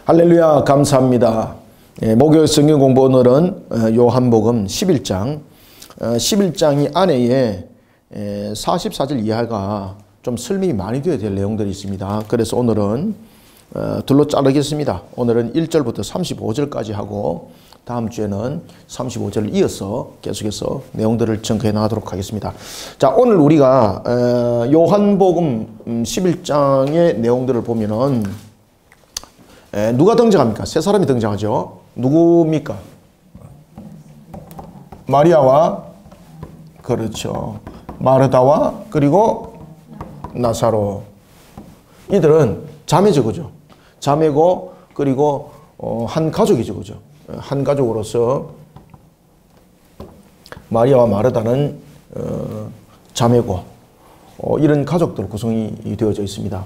할렐루야, 감사합니다. 목요일 성경 공부 오늘은 요한복음 11장 11장이 안에 44절 이하가 좀 설명이 많이 되어야 될 내용들이 있습니다. 그래서 오늘은 둘로 자르겠습니다. 오늘은 1절부터 35절까지 하고 다음 주에는 35절을 이어서 계속해서 내용들을 정리해 나가도록 하겠습니다. 자, 오늘 우리가 요한복음 11장의 내용들을 보면은 누가 등장합니까? 세 사람이 등장하죠. 누굽니까? 마리아와 그렇죠. 마르다와 그리고 나사로. 이들은 자매죠, 그죠? 자매고 그리고 한 가족이죠, 그죠? 한 가족으로서 마리아와 마르다는 자매고 이런 가족들 구성이 되어져 있습니다.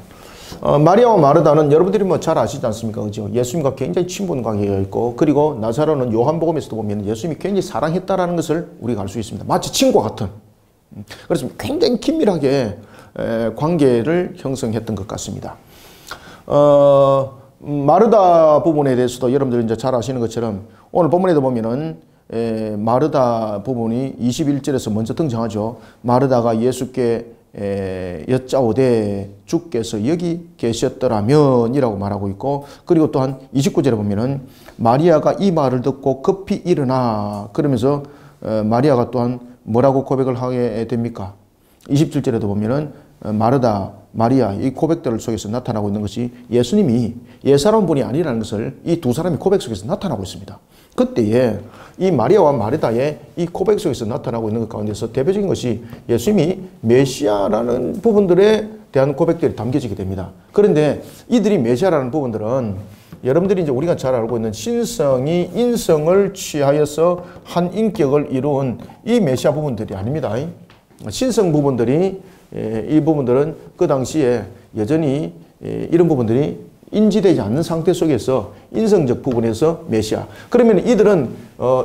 마리아와 마르다는 여러분들이 뭐 잘 아시지 않습니까? 그죠? 예수님과 굉장히 친분 관계가 있고, 그리고 나사로는 요한복음에서도 보면 예수님이 굉장히 사랑했다라는 것을 우리가 알 수 있습니다. 마치 친구와 같은. 그래서 굉장히 긴밀하게 관계를 형성했던 것 같습니다. 마르다 부분에 대해서도 여러분들이 이제 잘 아시는 것처럼 오늘 본문에도 보면은 마르다 부분이 21절에서 먼저 등장하죠. 마르다가 예수께 여짜오되 주께서 여기 계셨더라면 이라고 말하고 있고, 그리고 또한 29절에 보면은 마리아가 이 말을 듣고 급히 일어나 그러면서 마리아가 또한 뭐라고 고백을 하게 됩니까? 27절에도 보면은 마리아 이 고백들 속에서 나타나고 있는 것이 예수님이 옛사람 분이 아니라는 것을 이 두 사람의 고백 속에서 나타나고 있습니다. 그때에 이 마리아와 마르다의 이 고백 속에서 나타나고 있는 것 가운데서 대표적인 것이 예수님이 메시아라는 부분들에 대한 고백들이 담겨지게 됩니다. 그런데 이들이 메시아라는 부분들은 여러분들이 이제 우리가 잘 알고 있는 신성이 인성을 취하여서 한 인격을 이루은 이 메시아 부분들이 아닙니다. 신성 부분들이 이 부분들은 그 당시에 여전히 이런 부분들이 인지되지 않는 상태 속에서 인성적 부분에서 메시아. 그러면 이들은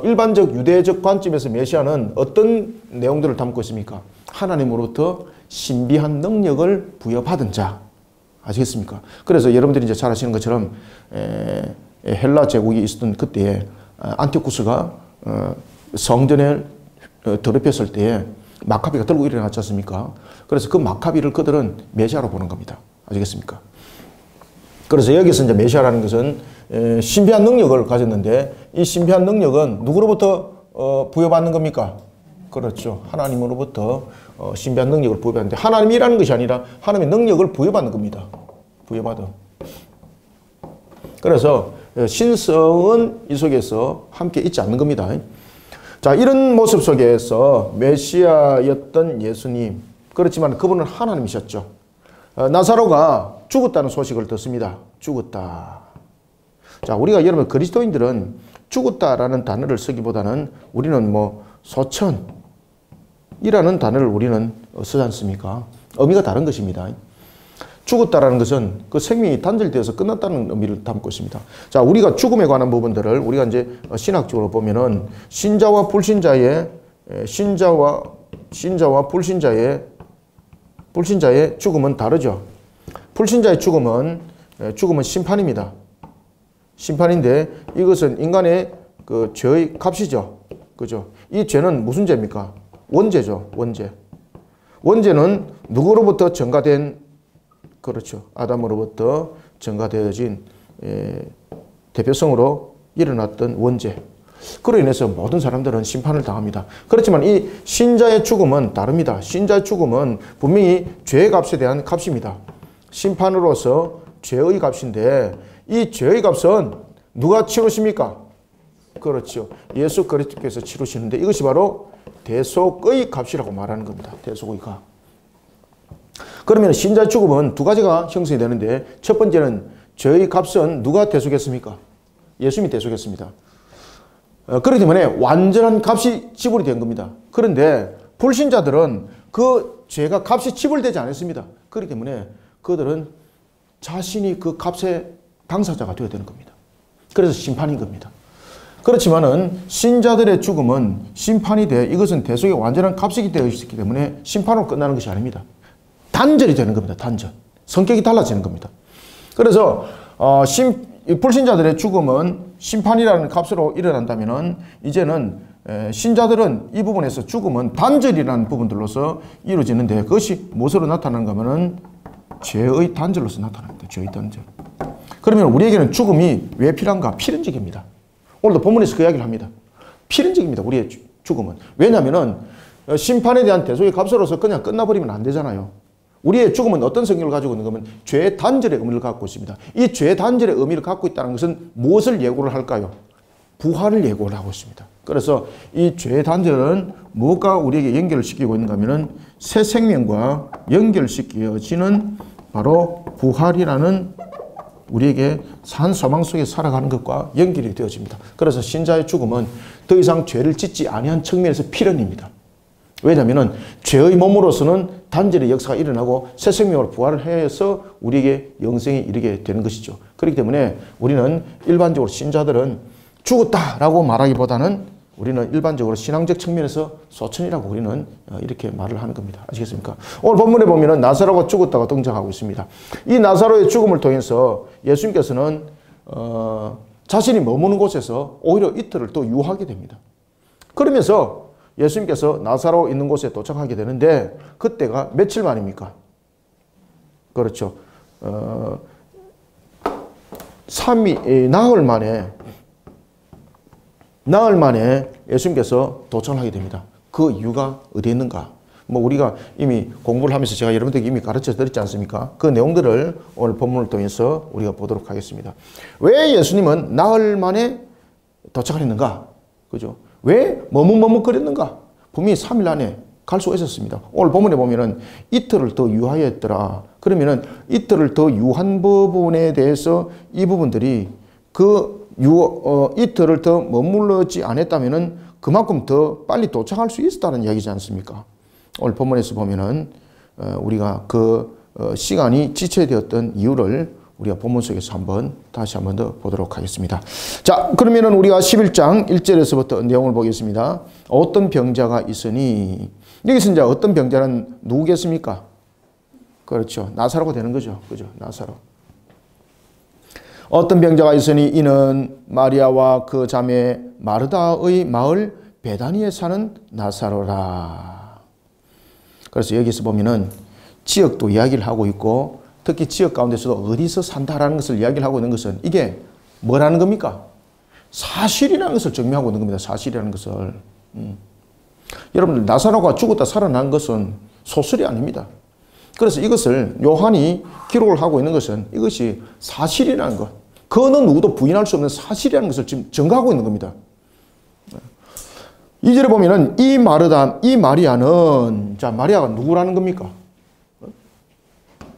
일반적 유대적 관점에서 메시아는 어떤 내용들을 담고 있습니까? 하나님으로부터 신비한 능력을 부여받은 자. 아시겠습니까? 그래서 여러분들이 이제 잘 아시는 것처럼 헬라 제국이 있었던 그때에 안티오쿠스가 성전을 더럽혔을 때에 마카비가 들고 일어났지 않습니까? 그래서 그 마카비를 그들은 메시아로 보는 겁니다. 아시겠습니까? 그래서 여기서 이제 메시아라는 것은 신비한 능력을 가졌는데, 이 신비한 능력은 누구로부터 부여받는 겁니까? 그렇죠. 하나님으로부터 신비한 능력을 부여받는데, 하나님이라는 것이 아니라 하나님의 능력을 부여받는 겁니다. 부여받아. 그래서 신성은 이 속에서 함께 있지 않는 겁니다. 자, 이런 모습 속에서 메시아였던 예수님, 그렇지만 그분은 하나님이셨죠. 나사로가 죽었다는 소식을 듣습니다. 죽었다. 자, 우리가 여러분 그리스도인들은 죽었다라는 단어를 쓰기보다는 우리는 뭐 소천이라는 단어를 우리는 쓰지 않습니까? 의미가 다른 것입니다. 죽었다라는 것은 그 생명이 단절되어서 끝났다는 의미를 담고 있습니다. 자, 우리가 죽음에 관한 부분들을 우리가 이제 신학적으로 보면은 신자와 불신자의 불신자의 죽음은 다르죠. 불신자의 죽음은 심판입니다. 심판인데 이것은 인간의 그 죄의 값이죠. 그죠? 이 죄는 무슨 죄입니까? 원죄죠. 원죄. 원죄는 누구로부터 전가된, 그렇죠. 아담으로부터 전가되어진 대표성으로 일어났던 원죄. 그로 인해서 모든 사람들은 심판을 당합니다. 그렇지만 이 신자의 죽음은 다릅니다. 신자의 죽음은 분명히 죄의 값에 대한 값입니다. 심판으로서 죄의 값인데, 이 죄의 값은 누가 치르십니까? 그렇죠. 예수 그리스도께서 치르시는데, 이것이 바로 대속의 값이라고 말하는 겁니다. 대속의 값. 그러면 신자의 죽음은 두 가지가 형성이 되는데, 첫 번째는 죄의 값은 누가 대속했습니까? 예수님이 대속했습니다. 그렇기 때문에 완전한 값이 지불이 된 겁니다. 그런데 불신자들은 그 죄가 값이 지불되지 않았습니다. 그렇기 때문에 그들은 자신이 그 값의 당사자가 되어야 되는 겁니다. 그래서 심판인 겁니다. 그렇지만은 신자들의 죽음은 심판이 돼, 이것은 대속의 완전한 값이 되어 있기 때문에 심판으로 끝나는 것이 아닙니다. 단절이 되는 겁니다. 단절. 성격이 달라지는 겁니다. 그래서 이 불신자들의 죽음은 심판이라는 값으로 일어난다면은 이제는 신자들은 이 부분에서 죽음은 단절이라는 부분들로서 이루어지는데 그것이 무엇으로 나타나는가 하면은 죄의 단절로서 나타납니다. 죄의 단절. 그러면 우리에게는 죽음이 왜 필요한가? 필연적입니다. 오늘도 본문에서 그 이야기를 합니다. 필연적입니다. 우리의 죽음은. 왜냐하면은 심판에 대한 대속의 값으로서 그냥 끝나버리면 안 되잖아요. 우리의 죽음은 어떤 성격을 가지고 있는가 하면 죄 단절의 의미를 갖고 있습니다. 이 죄 단절의 의미를 갖고 있다는 것은 무엇을 예고를 할까요? 부활을 예고를 하고 있습니다. 그래서 이 죄 단절은 무엇과 우리에게 연결을 시키고 있는가 하면 새 생명과 연결시켜지는 바로 부활이라는 우리에게 산 소망 속에 살아가는 것과 연결이 되어집니다. 그래서 신자의 죽음은 더 이상 죄를 짓지 아니한 측면에서 필연입니다. 왜냐하면 죄의 몸으로서는 단절의 역사가 일어나고 새 생명으로 부활을 해서 우리에게 영생에 이르게 되는 것이죠. 그렇기 때문에 우리는 일반적으로 신자들은 죽었다라고 말하기보다는 우리는 일반적으로 신앙적 측면에서 소천이라고 우리는 이렇게 말을 하는 겁니다. 아시겠습니까? 오늘 본문에 보면은 나사로가 죽었다가 등장하고 있습니다. 이 나사로의 죽음을 통해서 예수님께서는 자신이 머무는 곳에서 오히려 이틀을 또 유하게 됩니다. 그러면서 예수님께서 나사로 있는 곳에 도착하게 되는데 그때가 며칠 만입니까? 그렇죠. 나흘 만에 예수님께서 도착을 하게 됩니다. 그 이유가 어디에 있는가? 뭐 우리가 이미 공부를 하면서 제가 여러분들에게 이미 가르쳐 드렸지 않습니까? 그 내용들을 오늘 본문을 통해서 우리가 보도록 하겠습니다. 왜 예수님은 나흘 만에 도착을 했는가? 그죠? 왜 머뭇머뭇거렸는가? 분명히 3일 안에 갈 수가 있었습니다. 오늘 본문에 보면은 이틀을 더 유하였더라. 그러면은 이틀을 더 유한 부분에 대해서 이 부분들이 이틀을 더 머물렀지 않았다면은 그만큼 더 빨리 도착할 수 있었다는 이야기지 않습니까? 오늘 본문에서 보면은 우리가 그 시간이 지체되었던 이유를 우리가 본문 속에서 다시 한 번 더 보도록 하겠습니다. 자, 그러면은 우리가 11장 1절에서부터 내용을 보겠습니다. 어떤 병자가 있으니, 여기서 이제 어떤 병자는 누구겠습니까? 그렇죠. 나사로가 되는 거죠. 그죠? 나사로. 어떤 병자가 있으니 이는 마리아와 그 자매 마르다의 마을 베다니에 사는 나사로라. 그래서 여기서 보면은 지역도 이야기를 하고 있고 특히 지역 가운데서도 어디서 산다라는 것을 이야기를 하고 있는 것은 이게 뭐라는 겁니까? 사실이라는 것을 증명하고 있는 겁니다. 사실이라는 것을. 여러분들 나사로가 죽었다 살아난 것은 소설이 아닙니다. 그래서 이것을 요한이 기록을 하고 있는 것은 이것이 사실이라는 것. 그 어느 누구도 부인할 수 없는 사실이라는 것을 지금 증거하고 있는 겁니다. 2절에 보면은 이 마리아는, 자, 마리아가 누구라는 겁니까?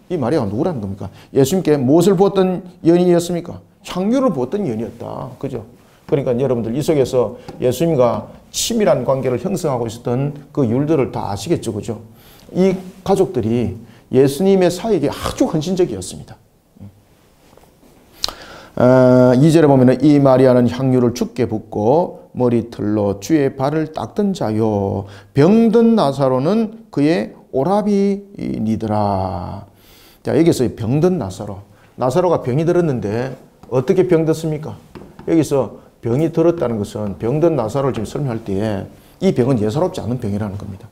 이 마리아가 누구라는 겁니까? 예수님께 무엇을 부었던 연인이었습니까? 향유를 부었던 연인이었다. 그죠? 그러니까 여러분들 이 속에서 예수님과 친밀한 관계를 형성하고 있었던 그 율들을 다 아시겠죠. 그죠? 이 가족들이 예수님의 사역에 아주 헌신적이었습니다. 2절에 보면 이 마리아는 향유를 주께 붓고 머리털로 주의 발을 닦던 자요. 병든 나사로는 그의 오라비니더라. 자, 여기서 병든 나사로가 병이 들었는데 어떻게 병들었습니까? 여기서 병이 들었다는 것은 병든 나사로를 지금 설명할 때에 이 병은 예사롭지 않은 병이라는 겁니다.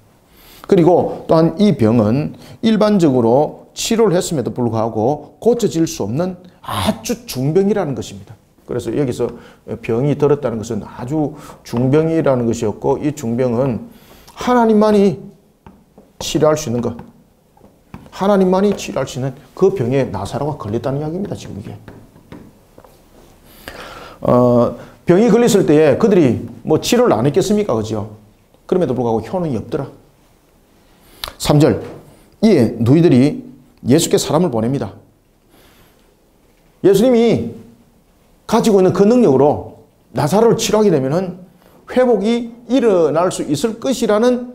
그리고 또한 이 병은 일반적으로 치료를 했음에도 불구하고 고쳐질 수 없는 아주 중병이라는 것입니다. 그래서 여기서 병이 들었다는 것은 아주 중병이라는 것이었고 이 중병은 하나님만이 치료할 수 있는 것. 하나님만이 치료할 수 있는 그 병에 나사로가 걸렸다는 이야기입니다. 지금 이게. 병이 걸렸을 때에 그들이 뭐 치료를 안 했겠습니까? 그죠? 그럼에도 불구하고 효능이 없더라. 3절. 이에 너희들이 예수께 사람을 보냅니다. 예수님이 가지고 있는 그 능력으로 나사로를 치료하게 되면은 회복이 일어날 수 있을 것이라는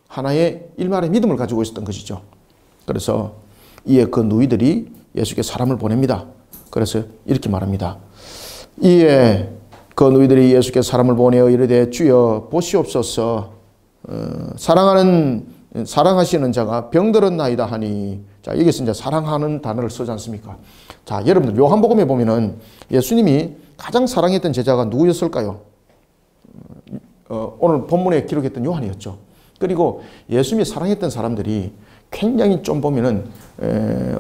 하나의 일말의 믿음을 가지고 있었던 것이죠. 그래서 이에 그 너희들이 예수께 사람을 보냅니다. 그래서 이렇게 말합니다. 이에 그 너희들이 예수께 사람을 보내어 이르되 주여 보시옵소서 사랑하시는 자가 병들었나이다 하니 자, 여기서 이제 사랑하는 단어를 쓰지 않습니까? 자, 여러분들 요한복음에 보면은 예수님이 가장 사랑했던 제자가 누구였을까요? 오늘 본문에 기록했던 요한이었죠. 그리고 예수님이 사랑했던 사람들이 굉장히 좀 보면은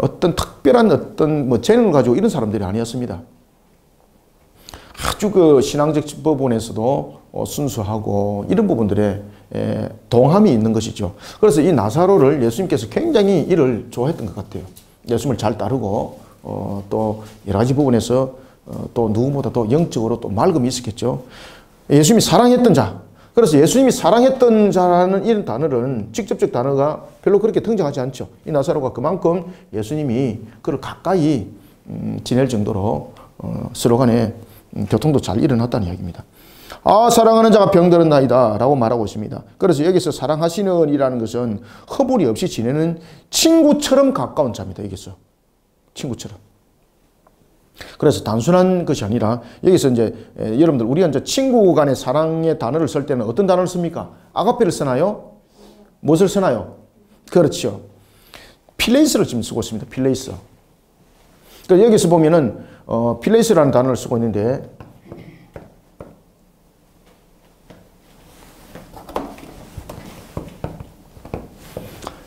어떤 특별한 어떤 뭐 재능을 가지고 이런 사람들이 아니었습니다. 아주 그 신앙적 부분에서도 순수하고 이런 부분들에 동함이 있는 것이죠. 그래서 이 나사로를 예수님께서 굉장히 이를 좋아했던 것 같아요. 예수님을 잘 따르고 또 여러 가지 부분에서 또 누구보다 도 영적으로 또 맑음이 있었겠죠. 예수님이 사랑했던 자. 그래서 예수님이 사랑했던 자라는 이런 단어는 직접적 단어가 별로 그렇게 등장하지 않죠. 이 나사로가 그만큼 예수님이 그를 가까이 지낼 정도로 서로 간에 교통도 잘 일어났다는 이야기입니다. 아, 사랑하는 자가 병들었나이다 라고 말하고 있습니다. 그래서 여기서 사랑하시는 이라는 것은 허물이 없이 지내는 친구처럼 가까운 자입니다. 여기서 친구처럼. 그래서 단순한 것이 아니라 여기서 이제 여러분들 우리가 이제 친구 간의 사랑의 단어를 쓸 때는 어떤 단어를 씁니까? 아가페를 쓰나요? 무엇을 쓰나요? 그렇죠. 필레이스를 지금 쓰고 있습니다. 필레이스. 그러니까 여기서 보면은 필레이스라는 단어를 쓰고 있는데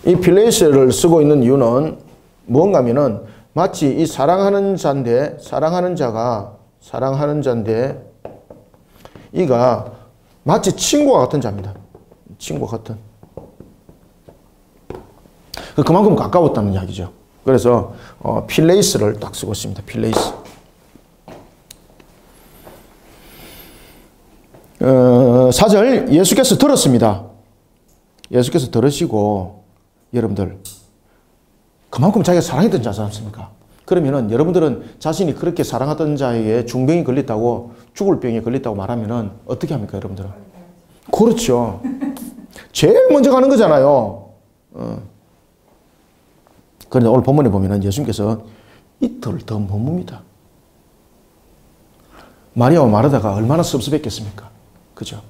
이 필레이스를 쓰고 있는 이유는 뭔가 하면은 마치 이 사랑하는 자인데 이가 마치 친구와 같은 자입니다. 친구와 같은. 그만큼 가까웠다는 이야기죠. 그래서 필레이스를 딱 쓰고 있습니다. 필레이스. 4절 예수께서 들었습니다. 예수께서 들으시고 여러분들 그만큼 자기가 사랑했던 자지 않습니까? 그러면은 여러분들은 자신이 그렇게 사랑하던 자에게 중병이 걸렸다고 죽을 병에 걸렸다고 말하면은 어떻게 합니까, 여러분들은? 그렇죠. 제일 먼저 가는 거잖아요. 그런데 오늘 본문에 보면은 예수님께서 이틀 더 머뭅니다. 마리아와 마르다가 얼마나 섭섭했겠습니까? 그죠?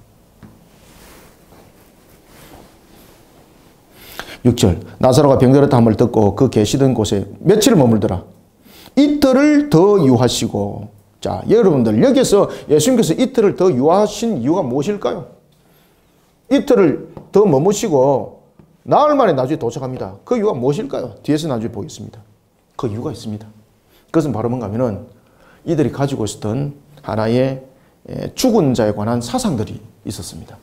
6절 나사로가 병들었다 함을 듣고 그 계시던 곳에 며칠을 머물더라. 이틀을 더 유하시고. 자, 여러분들 여기서 예수님께서 이틀을 더 유하신 이유가 무엇일까요? 이틀을 더 머무시고 나흘 만에 나중에 도착합니다. 그 이유가 무엇일까요? 뒤에서 나중에 보겠습니다. 그 이유가 있습니다. 그것은 바로 뭔가 하면은 이들이 가지고 있었던 하나의 죽은 자에 관한 사상들이 있었습니다.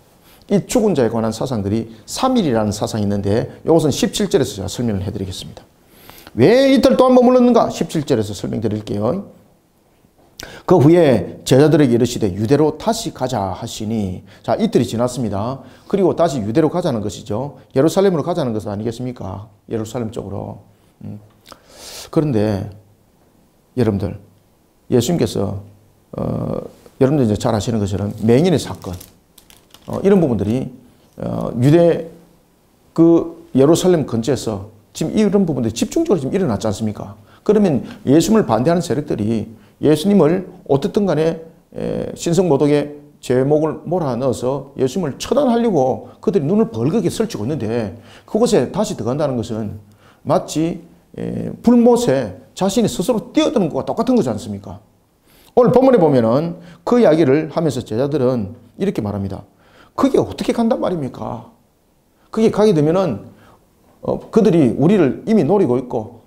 이 죽은 자에 관한 사상들이 3일이라는 사상이 있는데 이것은 17절에서 제가 설명을 해드리겠습니다. 왜 이틀 동안 머물렀는가? 17절에서 설명드릴게요. 그 후에 제자들에게 이르시되 유대로 다시 가자 하시니. 자, 이틀이 지났습니다. 그리고 다시 유대로 가자는 것이죠. 예루살렘으로 가자는 것은 아니겠습니까? 예루살렘 쪽으로. 그런데 여러분들 예수님께서 여러분들 이제 잘 아시는 것처럼 맹인의 사건 이런 부분들이 유대 그 예루살렘 근처에서 지금 이런 부분들이 집중적으로 지금 일어났지 않습니까? 그러면 예수님을 반대하는 세력들이 예수님을 어떻든 간에 신성모독의 제목을 몰아넣어서 예수님을 처단하려고 그들이 눈을 벌겋게 설치고 있는데 그곳에 다시 들어간다는 것은 마치 불못에 자신이 스스로 뛰어드는 것과 똑같은 거지 않습니까? 오늘 본문에 보면은 그 이야기를 하면서 제자들은 이렇게 말합니다. 그게 어떻게 간단 말입니까? 그게 가게 되면은 그들이 우리를 이미 노리고 있고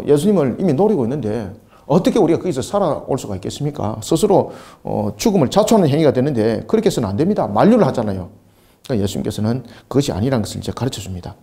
예수님을 이미 노리고 있는데 어떻게 우리가 거기서 살아올 수가 있겠습니까? 스스로 죽음을 자초하는 행위가 되는데 그렇게 해서는 안 됩니다. 만류를 하잖아요. 그러니까 예수님께서는 그것이 아니라는 것을 이제 가르쳐 줍니다.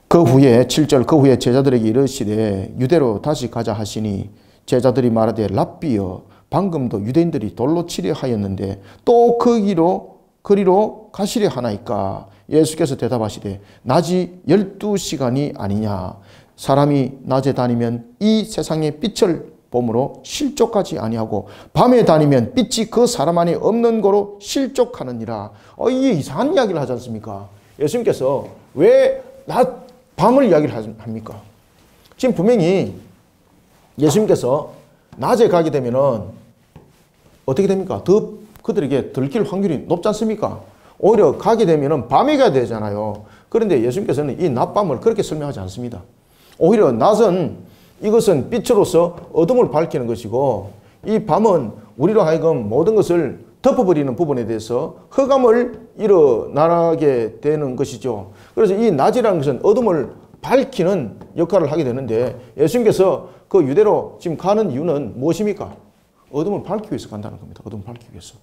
그 후에 7절 그 후에 제자들에게 이르시되 유대로 다시 가자 하시니 제자들이 말하되 랍비여 방금도 유대인들이 돌로 치려 하였는데 또 거리로 가시려 하나이까? 예수께서 대답하시되 낮이 12시간이 아니냐? 사람이 낮에 다니면 이 세상의 빛을 봄으로 실족하지 아니하고 밤에 다니면 빛이 그 사람 안에 없는 거로 실족하느니라. 이게 이상한 이야기를 하지 않습니까? 예수님께서 왜 밤을 이야기를 합니까? 지금 분명히 예수님께서 낮에 가게 되면은 어떻게 됩니까? 더 그들에게 들킬 확률이 높지 않습니까? 오히려 가게 되면은 밤에 가야 되잖아요. 그런데 예수님께서는 이 낮밤을 그렇게 설명하지 않습니다. 오히려 낮은 이것은 빛으로서 어둠을 밝히는 것이고 이 밤은 우리로 하여금 모든 것을 덮어버리는 부분에 대해서 흑암을 일어나게 되는 것이죠. 그래서 이 낮이라는 것은 어둠을 밝히는 역할을 하게 되는데 예수님께서 그 유대로 지금 가는 이유는 무엇입니까? 어둠을 밝히기 위해서 간다는 겁니다. 어둠을 밝히기 위해서.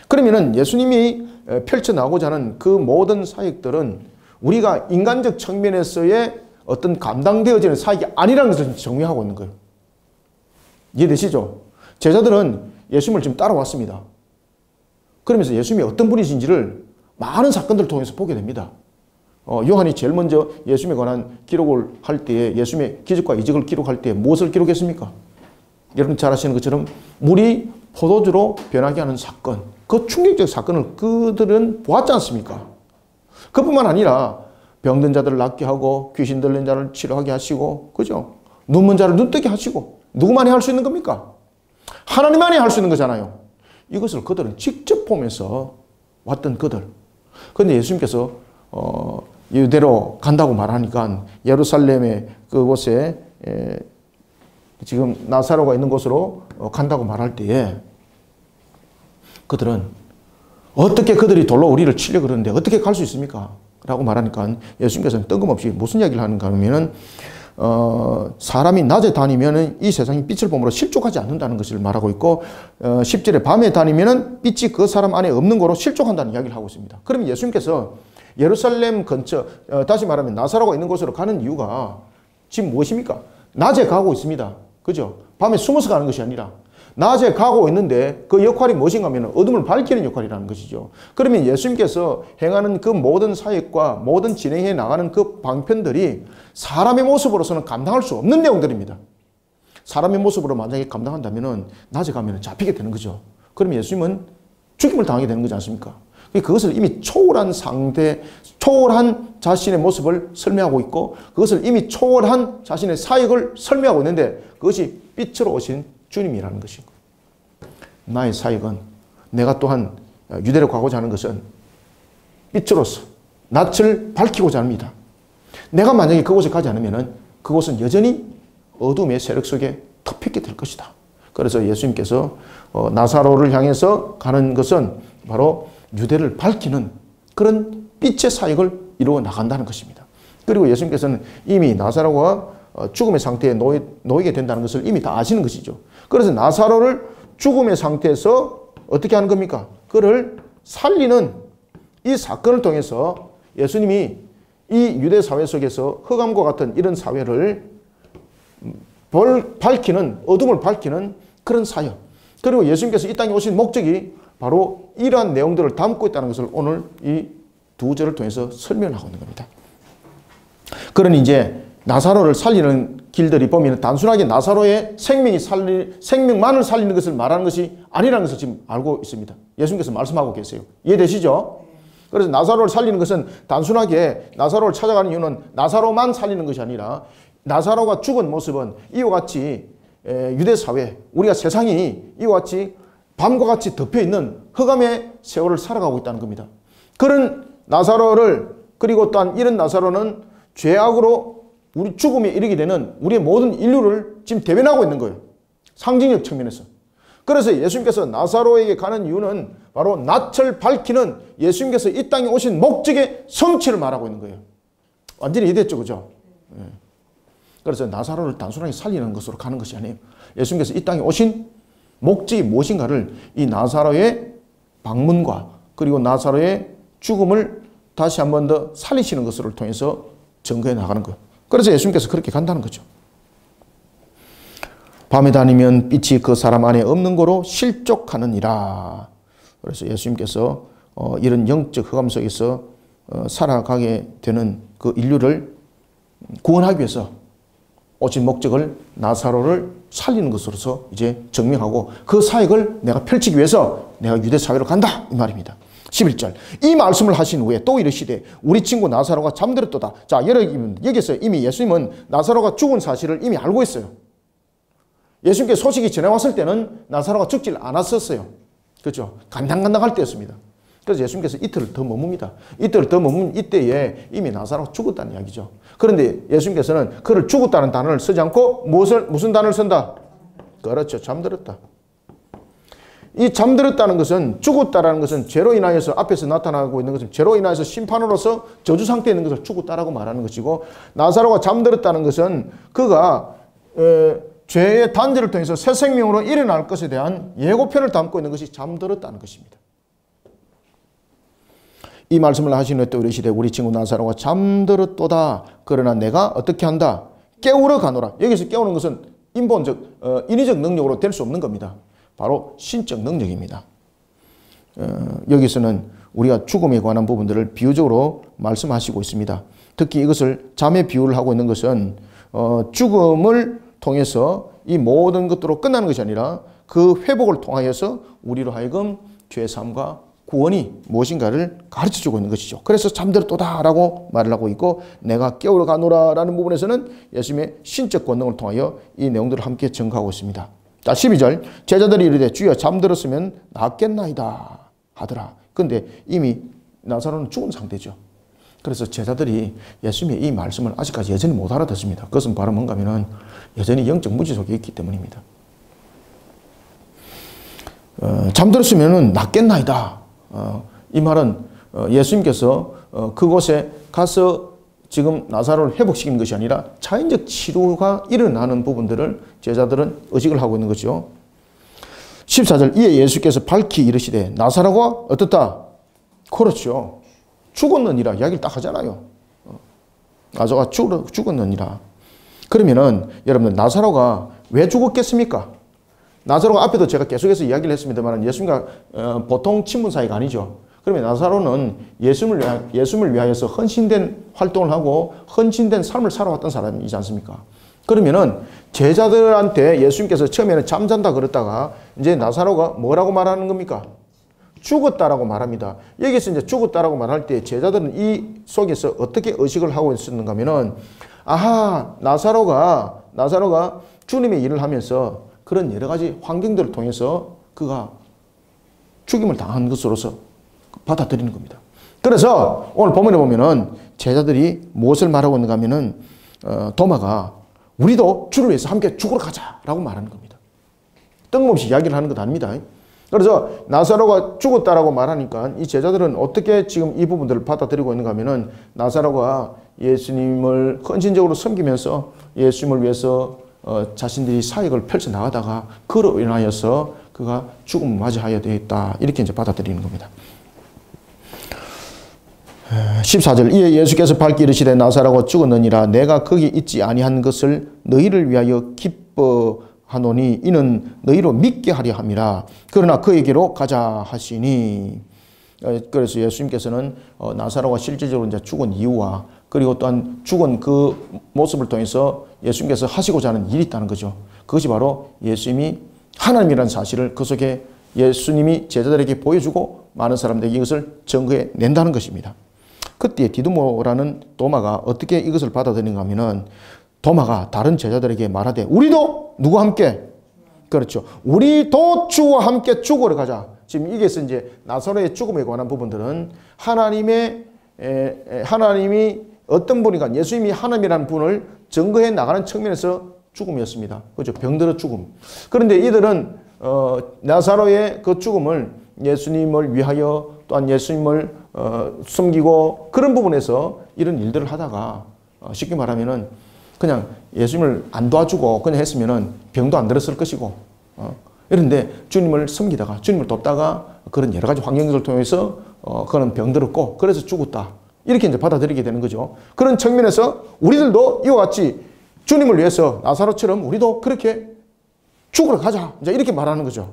그러면은 예수님이 펼쳐나가고자 하는 그 모든 사역들은 우리가 인간적 측면에서의 어떤 감당되어지는 사역이 아니라는 것을 정리하고 있는 거예요. 이해되시죠? 제자들은 예수님을 지금 따라왔습니다. 그러면서 예수님이 어떤 분이신지를 많은 사건들을 통해서 보게 됩니다. 요한이 제일 먼저 예수님에 관한 기록을 할 때에 예수님의 기적과 이적을 기록할 때 무엇을 기록했습니까? 여러분 잘 아시는 것처럼 물이 포도주로 변하게 하는 사건, 그 충격적 사건을 그들은 보았지 않습니까? 그뿐만 아니라 병든 자들을 낫게 하고 귀신 들린 자를 치료하게 하시고, 그죠? 눈먼 자를 눈뜨게 하시고, 누구만이 할 수 있는 겁니까? 하나님만이 할 수 있는 거잖아요. 이것을 그들은 직접 보면서 왔던 그들. 그런데 예수님께서 유대로 간다고 말하니까 예루살렘의 그곳에 지금 나사로가 있는 곳으로 간다고 말할 때에 그들은 어떻게 그들이 돌로 우리를 치려 그러는데 어떻게 갈 수 있습니까? 라고 말하니까 예수님께서는 뜬금없이 무슨 이야기를 하는가 하면은 사람이 낮에 다니면은 이 세상이 빛을 보므로 실족하지 않는다는 것을 말하고 있고 10절에 밤에 다니면은 빛이 그 사람 안에 없는 거로 실족한다는 이야기를 하고 있습니다. 그러면 예수님께서 예루살렘 근처 다시 말하면 나사로가 있는 곳으로 가는 이유가 지금 무엇입니까? 낮에 가고 있습니다. 그죠? 밤에 숨어서 가는 것이 아니라 낮에 가고 있는데 그 역할이 무엇인가 하면 어둠을 밝히는 역할이라는 것이죠. 그러면 예수님께서 행하는 그 모든 사역과 모든 진행해 나가는 그 방편들이 사람의 모습으로서는 감당할 수 없는 내용들입니다. 사람의 모습으로 만약에 감당한다면 낮에 가면 잡히게 되는 거죠. 그러면 예수님은 죽임을 당하게 되는 거지 않습니까? 그것을 이미 초월한 상태, 초월한 자신의 모습을 설명하고 있고 그것을 이미 초월한 자신의 사역을 설명하고 있는데 그것이 빛으로 오신 주님이라는 것이고, 나의 사역은 내가 또한 유대로 가고자 하는 것은 빛으로서 낯을 밝히고자 합니다. 내가 만약에 그곳에 가지 않으면 그곳은 여전히 어둠의 세력 속에 덮이게 될 것이다. 그래서 예수님께서 나사로를 향해서 가는 것은 바로 유대를 밝히는 그런 빛의 사역을 이루어 나간다는 것입니다. 그리고 예수님께서는 이미 나사로가 죽음의 상태에 놓이게 된다는 것을 이미 다 아시는 것이죠. 그래서 나사로를 죽음의 상태에서 어떻게 하는 겁니까? 그를 살리는 이 사건을 통해서 예수님이 이 유대 사회 속에서 흑암과 같은 이런 사회를 밝히는, 어둠을 밝히는 그런 사역. 그리고 예수님께서 이 땅에 오신 목적이 바로 이러한 내용들을 담고 있다는 것을 오늘 이 두 절을 통해서 설명하고 있는 겁니다. 그러니 이제 나사로를 살리는 길들이 보면 단순하게 나사로의 생명만을 살리는 것을 말하는 것이 아니라는 것을 지금 알고 있습니다. 예수님께서 말씀하고 계세요. 이해되시죠? 그래서 나사로를 살리는 것은 단순하게 나사로를 찾아가는 이유는 나사로만 살리는 것이 아니라 나사로가 죽은 모습은 이와 같이 유대 사회, 우리가 세상이 이와 같이 밤과 같이 덮여있는 흑암의 세월을 살아가고 있다는 겁니다. 그런 나사로를, 그리고 또한 이런 나사로는 죄악으로 우리 죽음에 이르게 되는 우리의 모든 인류를 지금 대변하고 있는 거예요. 상징적 측면에서. 그래서 예수님께서 나사로에게 가는 이유는 바로 낯을 밝히는 예수님께서 이 땅에 오신 목적의 성취를 말하고 있는 거예요. 완전히 이해됐죠, 그죠? 네. 그래서 나사로를 단순하게 살리는 것으로 가는 것이 아니에요. 예수님께서 이 땅에 오신 목적이 무엇인가를 이 나사로의 방문과 그리고 나사로의 죽음을 다시 한 번 더 살리시는 것을 통해서 증거해 나가는 거예요. 그래서 예수님께서 그렇게 간다는 거죠. 밤에 다니면 빛이 그 사람 안에 없는 거로 실족하느니라. 그래서 예수님께서 이런 영적 흑암 속에서 살아가게 되는 그 인류를 구원하기 위해서 오신 목적을 나사로를 살리는 것으로서 이제 증명하고 그 사역을 내가 펼치기 위해서 내가 유대 사회로 간다 이 말입니다. 11절 이 말씀을 하신 후에 또 이르시되 우리 친구 나사로가 잠들었도다. 자, 여기서 이미 예수님은 나사로가 죽은 사실을 이미 알고 있어요. 예수님께 소식이 전해왔을 때는 나사로가 죽질 않았었어요. 그렇죠? 간당간당할 때였습니다. 그래서 예수님께서 이틀을 더 머뭅니다. 이틀을 더 머문 이때에 이미 나사로가 죽었다는 이야기죠. 그런데 예수님께서는 그를 죽었다는 단어를 쓰지 않고 무슨 단어를 쓴다? 그렇죠. 잠들었다. 이 잠들었다는 것은, 죽었다라는 것은 죄로 인하여서 앞에서 나타나고 있는 것은 죄로 인하여서 심판으로서 저주 상태에 있는 것을 죽었다라고 말하는 것이고, 나사로가 잠들었다는 것은 그가 죄의 단죄를 통해서 새 생명으로 일어날 것에 대한 예고편을 담고 있는 것이 잠들었다는 것입니다. 이 말씀을 하신 후에 또 이르시되 우리 친구 나사로가 잠들었도다. 그러나 내가 어떻게 한다? 깨우러 가노라. 여기서 깨우는 것은 인본적, 인위적 능력으로 될 수 없는 겁니다. 바로 신적 능력입니다. 여기서는 우리가 죽음에 관한 부분들을 비유적으로 말씀하시고 있습니다. 특히 이것을 잠의 비유를 하고 있는 것은 죽음을 통해서 이 모든 것들로 끝나는 것이 아니라 그 회복을 통하여서 우리로 하여금 죄사함과 구원이 무엇인가를 가르쳐주고 있는 것이죠. 그래서 잠들었도다 라고 말을 하고 있고, 내가 깨우러 가노라 라는 부분에서는 예수님의 신적 권능을 통하여 이 내용들을 함께 증거하고 있습니다. 자, 12절. 제자들이 이르되 주여 잠들었으면 낫겠나이다 하더라. 근데 이미 나사로는 죽은 상태죠. 그래서 제자들이 예수님의 이 말씀을 아직까지 여전히 못 알아듣습니다. 그것은 바로 뭔가 하면은 여전히 영적 무지 속에 있기 때문입니다. 잠들었으면 낫겠나이다. 이 말은 예수님께서 그곳에 가서 지금 나사로를 회복시키는 것이 아니라 자연적 치료가 일어나는 부분들을 제자들은 의식을 하고 있는 거죠. 14절. 이에 예수께서 밝히 이르시되 나사로가 어떻다? 그렇죠. 죽었느니라 이야기를 딱 하잖아요. 나사로가 죽었느니라. 그러면은 여러분들 나사로가 왜 죽었겠습니까? 나사로가 앞에도 제가 계속해서 이야기를 했습니다만 예수님과 보통 친분 사이가 아니죠. 그러면 나사로는 예수님을 위하여서 헌신된 활동을 하고 헌신된 삶을 살아왔던 사람이지 않습니까? 그러면은 제자들한테 예수님께서 처음에는 잠잔다 그랬다가 이제 나사로가 뭐라고 말하는 겁니까? 죽었다라고 말합니다. 여기서 이제 죽었다라고 말할 때 제자들은 이 속에서 어떻게 의식을 하고 있었는가 하면은, 아하, 나사로가 주님의 일을 하면서 그런 여러 가지 환경들을 통해서 그가 죽임을 당한 것으로서 받아들이는 겁니다. 그래서 오늘 본문에 보면은 제자들이 무엇을 말하고 있는가 하면은 도마가 우리도 주를 위해서 함께 죽으러 가자라고 말하는 겁니다. 뜬금없이 이야기를 하는 것 아닙니다. 그래서 나사로가 죽었다라고 말하니까 이 제자들은 어떻게 지금 이 부분들을 받아들이고 있는가 하면은 나사로가 예수님을 헌신적으로 섬기면서 예수님을 위해서 자신들이 사역을 펼쳐나가다가 그로 인하여서 그가 죽음을 맞이하여야 되겠다. 이렇게 이제 받아들이는 겁니다. 14절. 이에 예수께서 밝히 이르시되 나사로가 죽었느니라. 내가 거기 있지 아니한 것을 너희를 위하여 기뻐하노니 이는 너희로 믿게 하려 함이라. 그러나 그에게로 가자 하시니. 그래서 예수님께서는 나사로가 실질적으로 이제 죽은 이유와 그리고 또한 죽은 그 모습을 통해서 예수님께서 하시고자 하는 일이 있다는 거죠. 그것이 바로 예수님이 하나님이라는 사실을 그 속에 예수님이 제자들에게 보여주고 많은 사람들에게 이것을 증거해 낸다는 것입니다. 그때 디두모라는 도마가 어떻게 이것을 받아들이는가 하면은 도마가 다른 제자들에게 말하되 우리도 누구와 함께? 그렇죠. 우리도 주와 함께 죽으러 가자. 지금 이게서 이제 나사로의 죽음에 관한 부분들은 하나님이 어떤 분이가 예수님이 하나님이라는 분을 증거해 나가는 측면에서 죽음이었습니다. 그렇죠. 병들어 죽음. 그런데 이들은 나사로의 그 죽음을 예수님을 위하여 또한 예수님을 숨기고 그런 부분에서 이런 일들을 하다가 쉽게 말하면은 그냥 예수님을 안 도와주고 그냥 했으면은 병도 안 들었을 것이고 이런데 주님을 섬기다가 주님을 돕다가 그런 여러 가지 환경들을 통해서 그는 병들었고 그래서 죽었다. 이렇게 이제 받아들이게 되는 거죠. 그런 측면에서 우리들도 이와 같이 주님을 위해서 나사로처럼 우리도 그렇게 죽으러 가자. 이제 이렇게 말하는 거죠.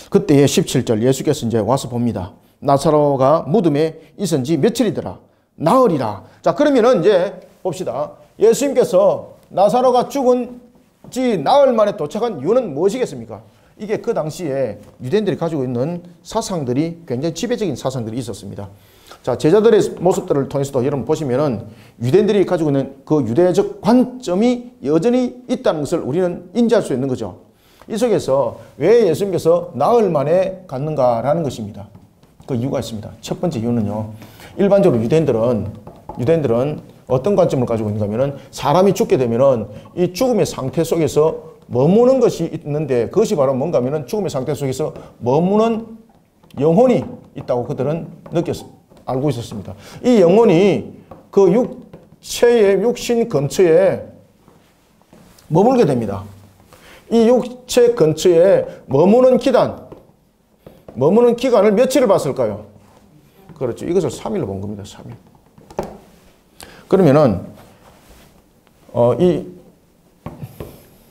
그때의 17절 예수께서 이제 와서 봅니다. 나사로가 무덤에 있은 지 며칠이더라. 나흘이라. 자, 그러면은 이제 봅시다. 예수님께서 나사로가 죽은 지 나흘 만에 도착한 이유는 무엇이겠습니까? 이게 그 당시에 유대인들이 가지고 있는 사상들이 굉장히 지배적인 사상들이 있었습니다. 자, 제자들의 모습들을 통해서도 여러분 보시면은 유대인들이 가지고 있는 그 유대적 관점이 여전히 있다는 것을 우리는 인지할 수 있는 거죠. 이 속에서 왜 예수님께서 나흘 만에 갔는가라는 것입니다. 그 이유가 있습니다. 첫 번째 이유는요. 일반적으로 유대인들은 어떤 관점을 가지고 있는가 하면은 사람이 죽게 되면은 이 죽음의 상태 속에서 머무는 것이 있는데 그것이 바로 뭔가 하면은 죽음의 상태 속에서 머무는 영혼이 있다고 그들은 알고 있었습니다. 이 영혼이 그 육체의 육신 근처에 머물게 됩니다. 이 육체 근처에 머무는 기간을 며칠을 봤을까요? 그렇죠. 이것을 3일로 본 겁니다. 3일. 그러면은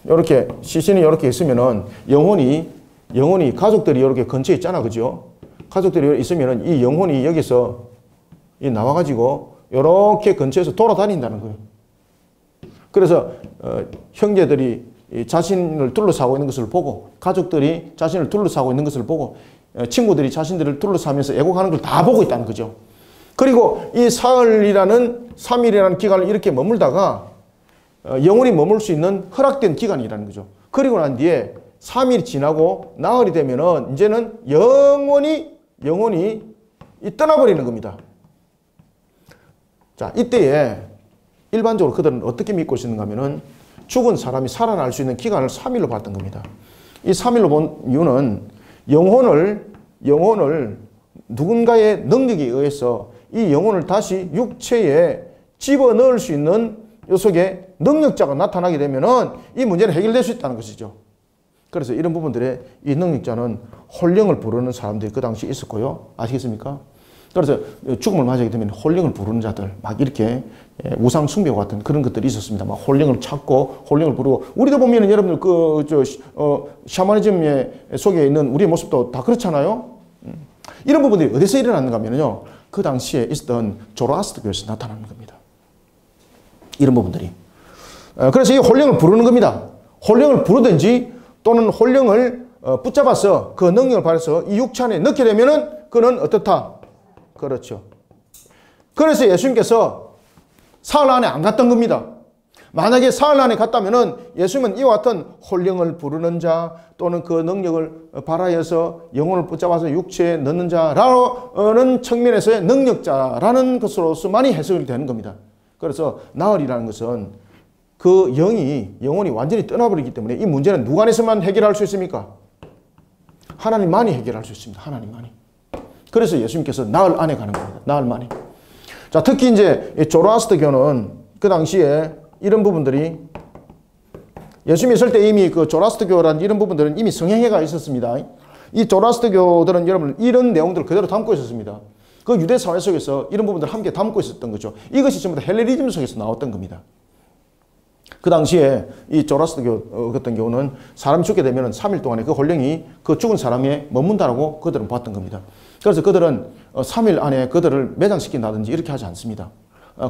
이렇게 시신이 이렇게 있으면은 영혼이 가족들이 이렇게 근처에 있잖아, 그죠? 가족들이 있으면은 이 영혼이 여기서 나와가지고 이렇게 근처에서 돌아다닌다는 거예요. 그래서 형제들이 자신을 둘러싸고 있는 것을 보고, 가족들이 자신을 둘러싸고 있는 것을 보고, 친구들이 자신들을 둘러싸면서 애곡하는 걸 다 보고 있다는 거죠. 그리고 이 사흘이라는 3일이라는 기간을 이렇게 머물다가 영혼이 머물 수 있는 허락된 기간이라는 거죠. 그리고 난 뒤에 3일이 지나고 나흘이 되면은 이제는 영원히 떠나버리는 겁니다. 자, 이때에 일반적으로 그들은 어떻게 믿고 있었는가 하면은 죽은 사람이 살아날 수 있는 기간을 3일로 봤던 겁니다. 이 3일로 본 이유는 영혼을 누군가의 능력에 의해서 이 영혼을 다시 육체에 집어넣을 수 있는 요 속에 능력자가 나타나게 되면은 이 문제는 해결될 수 있다는 것이죠. 그래서 이런 부분들에 이 능력자는 홀령을 부르는 사람들이 그 당시에 있었고요. 아시겠습니까? 그래서 죽음을 맞이하게 되면 홀령을 부르는 자들, 막 이렇게 우상 숭배 같은 그런 것들이 있었습니다. 막 홀령을 찾고 홀령을 부르고, 우리도 보면은 여러분들 샤머니즘 속에 있는 우리의 모습도 다 그렇잖아요. 이런 부분들이 어디서 일어났는가 하면요, 그 당시에 있었던 조로아스터교에서 나타나는 겁니다. 이런 부분들이. 그래서 이 홀령을 부르는 겁니다. 홀령을 부르든지 또는 홀령을 붙잡아서 그 능력을 발휘해서 이 육체 안에 넣게 되면은 그는 어떻다? 그렇죠. 그래서 예수님께서 사흘 안에 안 갔던 겁니다. 만약에 사흘 안에 갔다면은 예수님은 이와 같은 홀령을 부르는 자 또는 그 능력을 발휘해서 영혼을 붙잡아서 육체에 넣는 자라는 측면에서의 능력자라는 것으로서만이 해석이 되는 겁니다. 그래서 나흘이라는 것은 그 영혼이 완전히 떠나버리기 때문에 이 문제는 누가 안에서만 해결할 수 있습니까? 하나님만이 해결할 수 있습니다. 하나님만이. 그래서 예수님께서 나흘 안에 가는 겁니다. 나흘 만에. 자, 특히 이제 조로아스터교는 그 당시에 이런 부분들이 예수님이 있을 때 이미 그 조로아스터교라는 이런 부분들은 이미 성행해가 있었습니다. 이 조로아스터교들은 여러분 이런 내용들을 그대로 담고 있었습니다. 그 유대 사회 속에서 이런 부분들을 함께 담고 있었던 거죠. 이것이 전부 다 헬레니즘 속에서 나왔던 겁니다. 그 당시에 이 조로아스터교 같은 경우는 사람이 죽게 되면 3일 동안에 그 홀령이 그 죽은 사람에 머문다라고 그들은 봤던 겁니다. 그래서 그들은 3일 안에 그들을 매장시킨다든지 이렇게 하지 않습니다.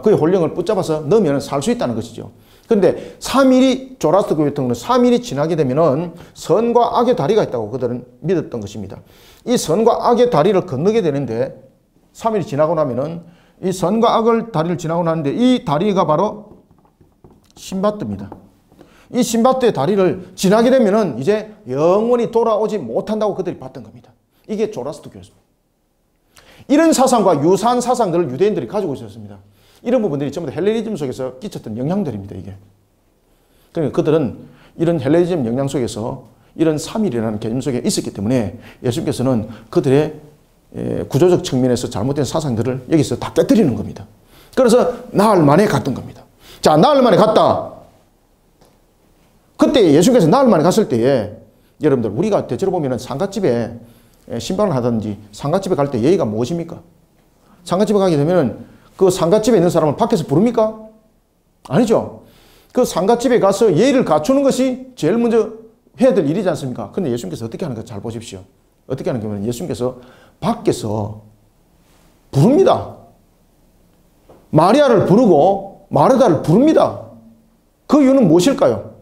그의 홀령을 붙잡아서 넣으면 살 수 있다는 것이죠. 그런데 3일이 조로아스터교 같은 경우는 3일이 지나게 되면은 선과 악의 다리가 있다고 그들은 믿었던 것입니다. 이 선과 악의 다리를 건너게 되는데 3일이 지나고 나면은 이 선과 악의 다리를 지나고 나는데 이 다리가 바로 신밧드입니다. 이 신밧드의 다리를 지나게 되면은 이제 영원히 돌아오지 못한다고 그들이 봤던 겁니다. 이게 조로아스터교였습니다. 이런 사상과 유사한 사상들을 유대인들이 가지고 있었습니다. 이런 부분들이 전부 다 헬레니즘 속에서 끼쳤던 영향들입니다, 이게. 그러니까 그들은 이런 헬레니즘 영향 속에서 이런 3일이라는 개념 속에 있었기 때문에 예수님께서는 그들의 구조적 측면에서 잘못된 사상들을 여기서 다 깨뜨리는 겁니다. 그래서 나흘 만에 갔던 겁니다. 자, 나흘 만에 갔다. 그때 예수님께서 나흘 만에 갔을 때에 여러분들 우리가 대체로 보면은 상갓집에 신방을 하든지 상갓집에 갈 때 예의가 무엇입니까? 상갓집에 가게 되면은 그 상갓집에 있는 사람을 밖에서 부릅니까? 아니죠. 그 상갓집에 가서 예의를 갖추는 것이 제일 먼저 해야 될 일이지 않습니까? 근데 예수님께서 어떻게 하는가 잘 보십시오. 어떻게 하는가 하면 예수님께서 밖에서 부릅니다. 마리아를 부르고 마르다를 부릅니다. 그 이유는 무엇일까요?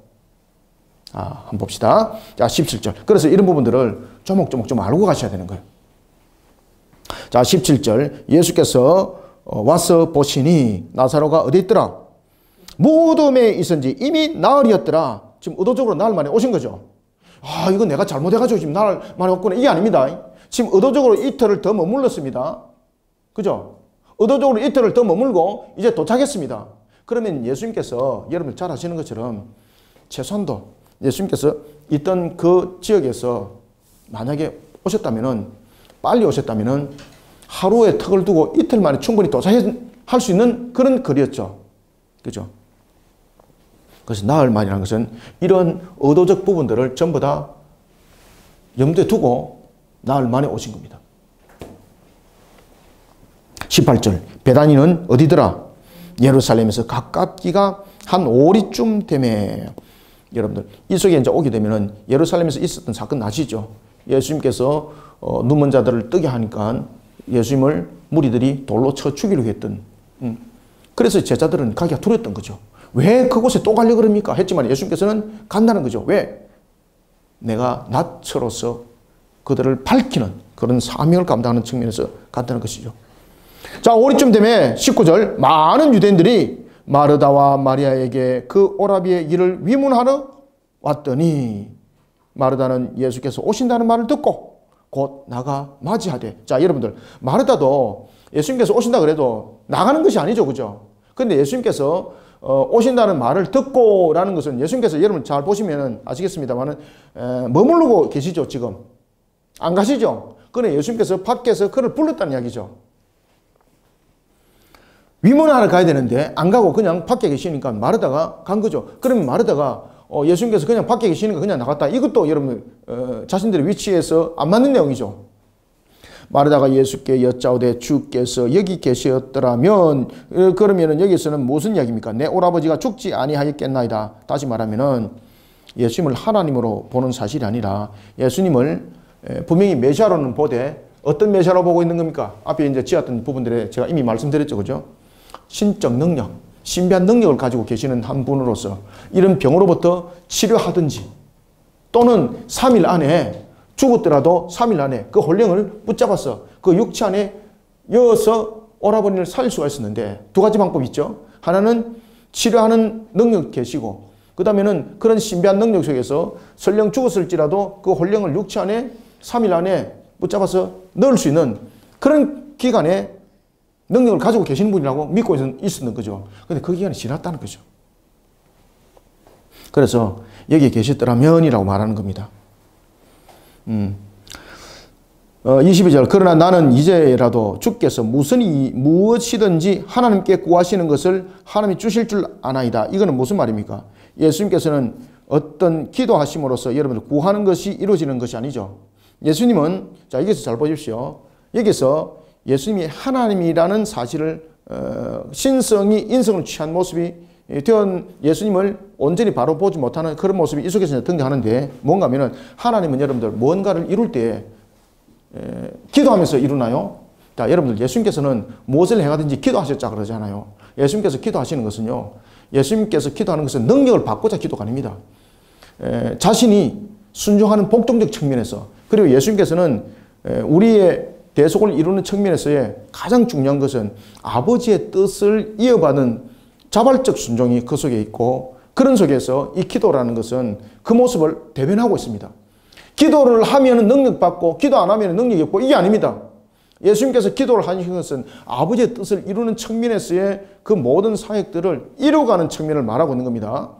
한번 봅시다. 자, 17절. 그래서 이런 부분들을 조목조목 좀 알고 가셔야 되는 거예요. 자, 17절. 예수께서 와서 보시니 나사로가 어디 있더라? 무덤에 있은지 이미 나흘이었더라. 지금 의도적으로 나흘 만에 오신 거죠. 이거 내가 잘못해가지고 지금 나흘 만에 왔구나. 이게 아닙니다. 지금 의도적으로 이틀을 더 머물렀습니다. 그죠? 의도적으로 이틀을 더 머물고 이제 도착했습니다. 그러면 예수님께서 여러분 잘 아시는 것처럼 최소한도 예수님께서 있던 그 지역에서 만약에 오셨다면은, 빨리 오셨다면은 하루에 턱을 두고 이틀 만에 충분히 도착할 수 있는 그런 거리였죠. 그죠? 그래서 나흘 만이라는 것은 이런 의도적 부분들을 전부 다 염두에 두고 나흘 만에 오신 겁니다. 18절, 베다니는 어디더라? 예루살렘에서 가깝기가 한 오리쯤 되매. 여러분들, 이 속에 이제 오게 되면은 예루살렘에서 있었던 사건 아시죠? 예수님께서 눈먼 자들을 뜨게 하니까 예수님을 무리들이 돌로 쳐 죽이려고 했던. 그래서 제자들은 가기가 두려웠던 거죠. 왜 그곳에 또 가려고 그럽니까? 했지만 예수님께서는 간다는 거죠. 왜? 내가 낯으로서 그들을 밝히는 그런 사명을 감당하는 측면에서 간다는 것이죠. 자, 오리쯤 되면 19절, 많은 유대인들이 마르다와 마리아에게 그 오라비의 일을 위문하러 왔더니 마르다는 예수께서 오신다는 말을 듣고 곧 나가 맞이하되. 자, 여러분들, 마르다도 예수님께서 오신다 그래도 나가는 것이 아니죠. 그죠? 근데 예수님께서 오신다는 말을 듣고라는 것은 예수님께서 여러분 잘 보시면 아시겠습니다만은 머무르고 계시죠. 지금 안 가시죠. 그런데 예수님께서 밖에서 그를 불렀다는 이야기죠. 위문하러 가야 되는데 안 가고 그냥 밖에 계시니까 마르다가 간 거죠. 그러면 마르다가 예수님께서 그냥 밖에 계시니까 그냥 나갔다. 이것도 여러분 자신들의 위치에서 안 맞는 내용이죠. 마르다가 예수께 여짜오되 주께서 여기 계셨더라면, 그러면은 여기서는 무슨 이야기입니까? 내 오라버지가 죽지 아니하였겠나이다. 다시 말하면은 예수님을 하나님으로 보는 사실이 아니라 예수님을 분명히 메시아로는 보되 어떤 메시아로 보고 있는 겁니까? 앞에 이제 지었던 부분들에 제가 이미 말씀드렸죠. 그죠? 신적 능력, 신비한 능력을 가지고 계시는 한 분으로서 이런 병으로부터 치료하든지 또는 3일 안에 죽었더라도 3일 안에 그 혼령을 붙잡아서 그 육체 안에 여어서 오라버니를 살릴 수가 있었는데 두 가지 방법이 있죠. 하나는 치료하는 능력 계시고, 그 다음에는 그런 신비한 능력 속에서 설령 죽었을지라도 그 혼령을 육체 안에 3일 안에 붙잡아서 넣을 수 있는 그런 기간에 능력을 가지고 계시는 분이라고 믿고 있었는 거죠. 근데 그 기간이 지났다는 거죠. 그래서 여기 계셨더라면이라고 말하는 겁니다. 22절, 그러나 나는 이제라도 주께서 무엇이든지 하나님께 구하시는 것을 하나님이 주실 줄 아나이다. 이거는 무슨 말입니까? 예수님께서는 어떤 기도하심으로써 여러분들 구하는 것이 이루어지는 것이 아니죠. 예수님은, 자, 여기서 잘 보십시오. 여기서 예수님이 하나님이라는 사실을 신성이 인성을 취한 모습이 되어 예수님을 온전히 바로 보지 못하는 그런 모습이 이 속에서 등장하는데, 뭔가 하면은 하나님은 여러분들 뭔가를 이룰 때 기도하면서 이루나요? 자, 여러분들 예수님께서는 무엇을 행하든지 기도하셨자 그러잖아요. 예수님께서 기도하시는 것은요, 예수님께서 기도하는 것은 능력을 받고자 기도가 아닙니다. 자신이 순종하는 복종적 측면에서, 그리고 예수님께서는 우리의 대속을 이루는 측면에서의 가장 중요한 것은 아버지의 뜻을 이어받는 자발적 순종이 그 속에 있고, 그런 속에서 이 기도라는 것은 그 모습을 대변하고 있습니다. 기도를 하면 능력받고 기도 안 하면 능력이 없고 이게 아닙니다. 예수님께서 기도를 하신 것은 아버지의 뜻을 이루는 측면에서의 그 모든 사역들을 이루어가는 측면을 말하고 있는 겁니다.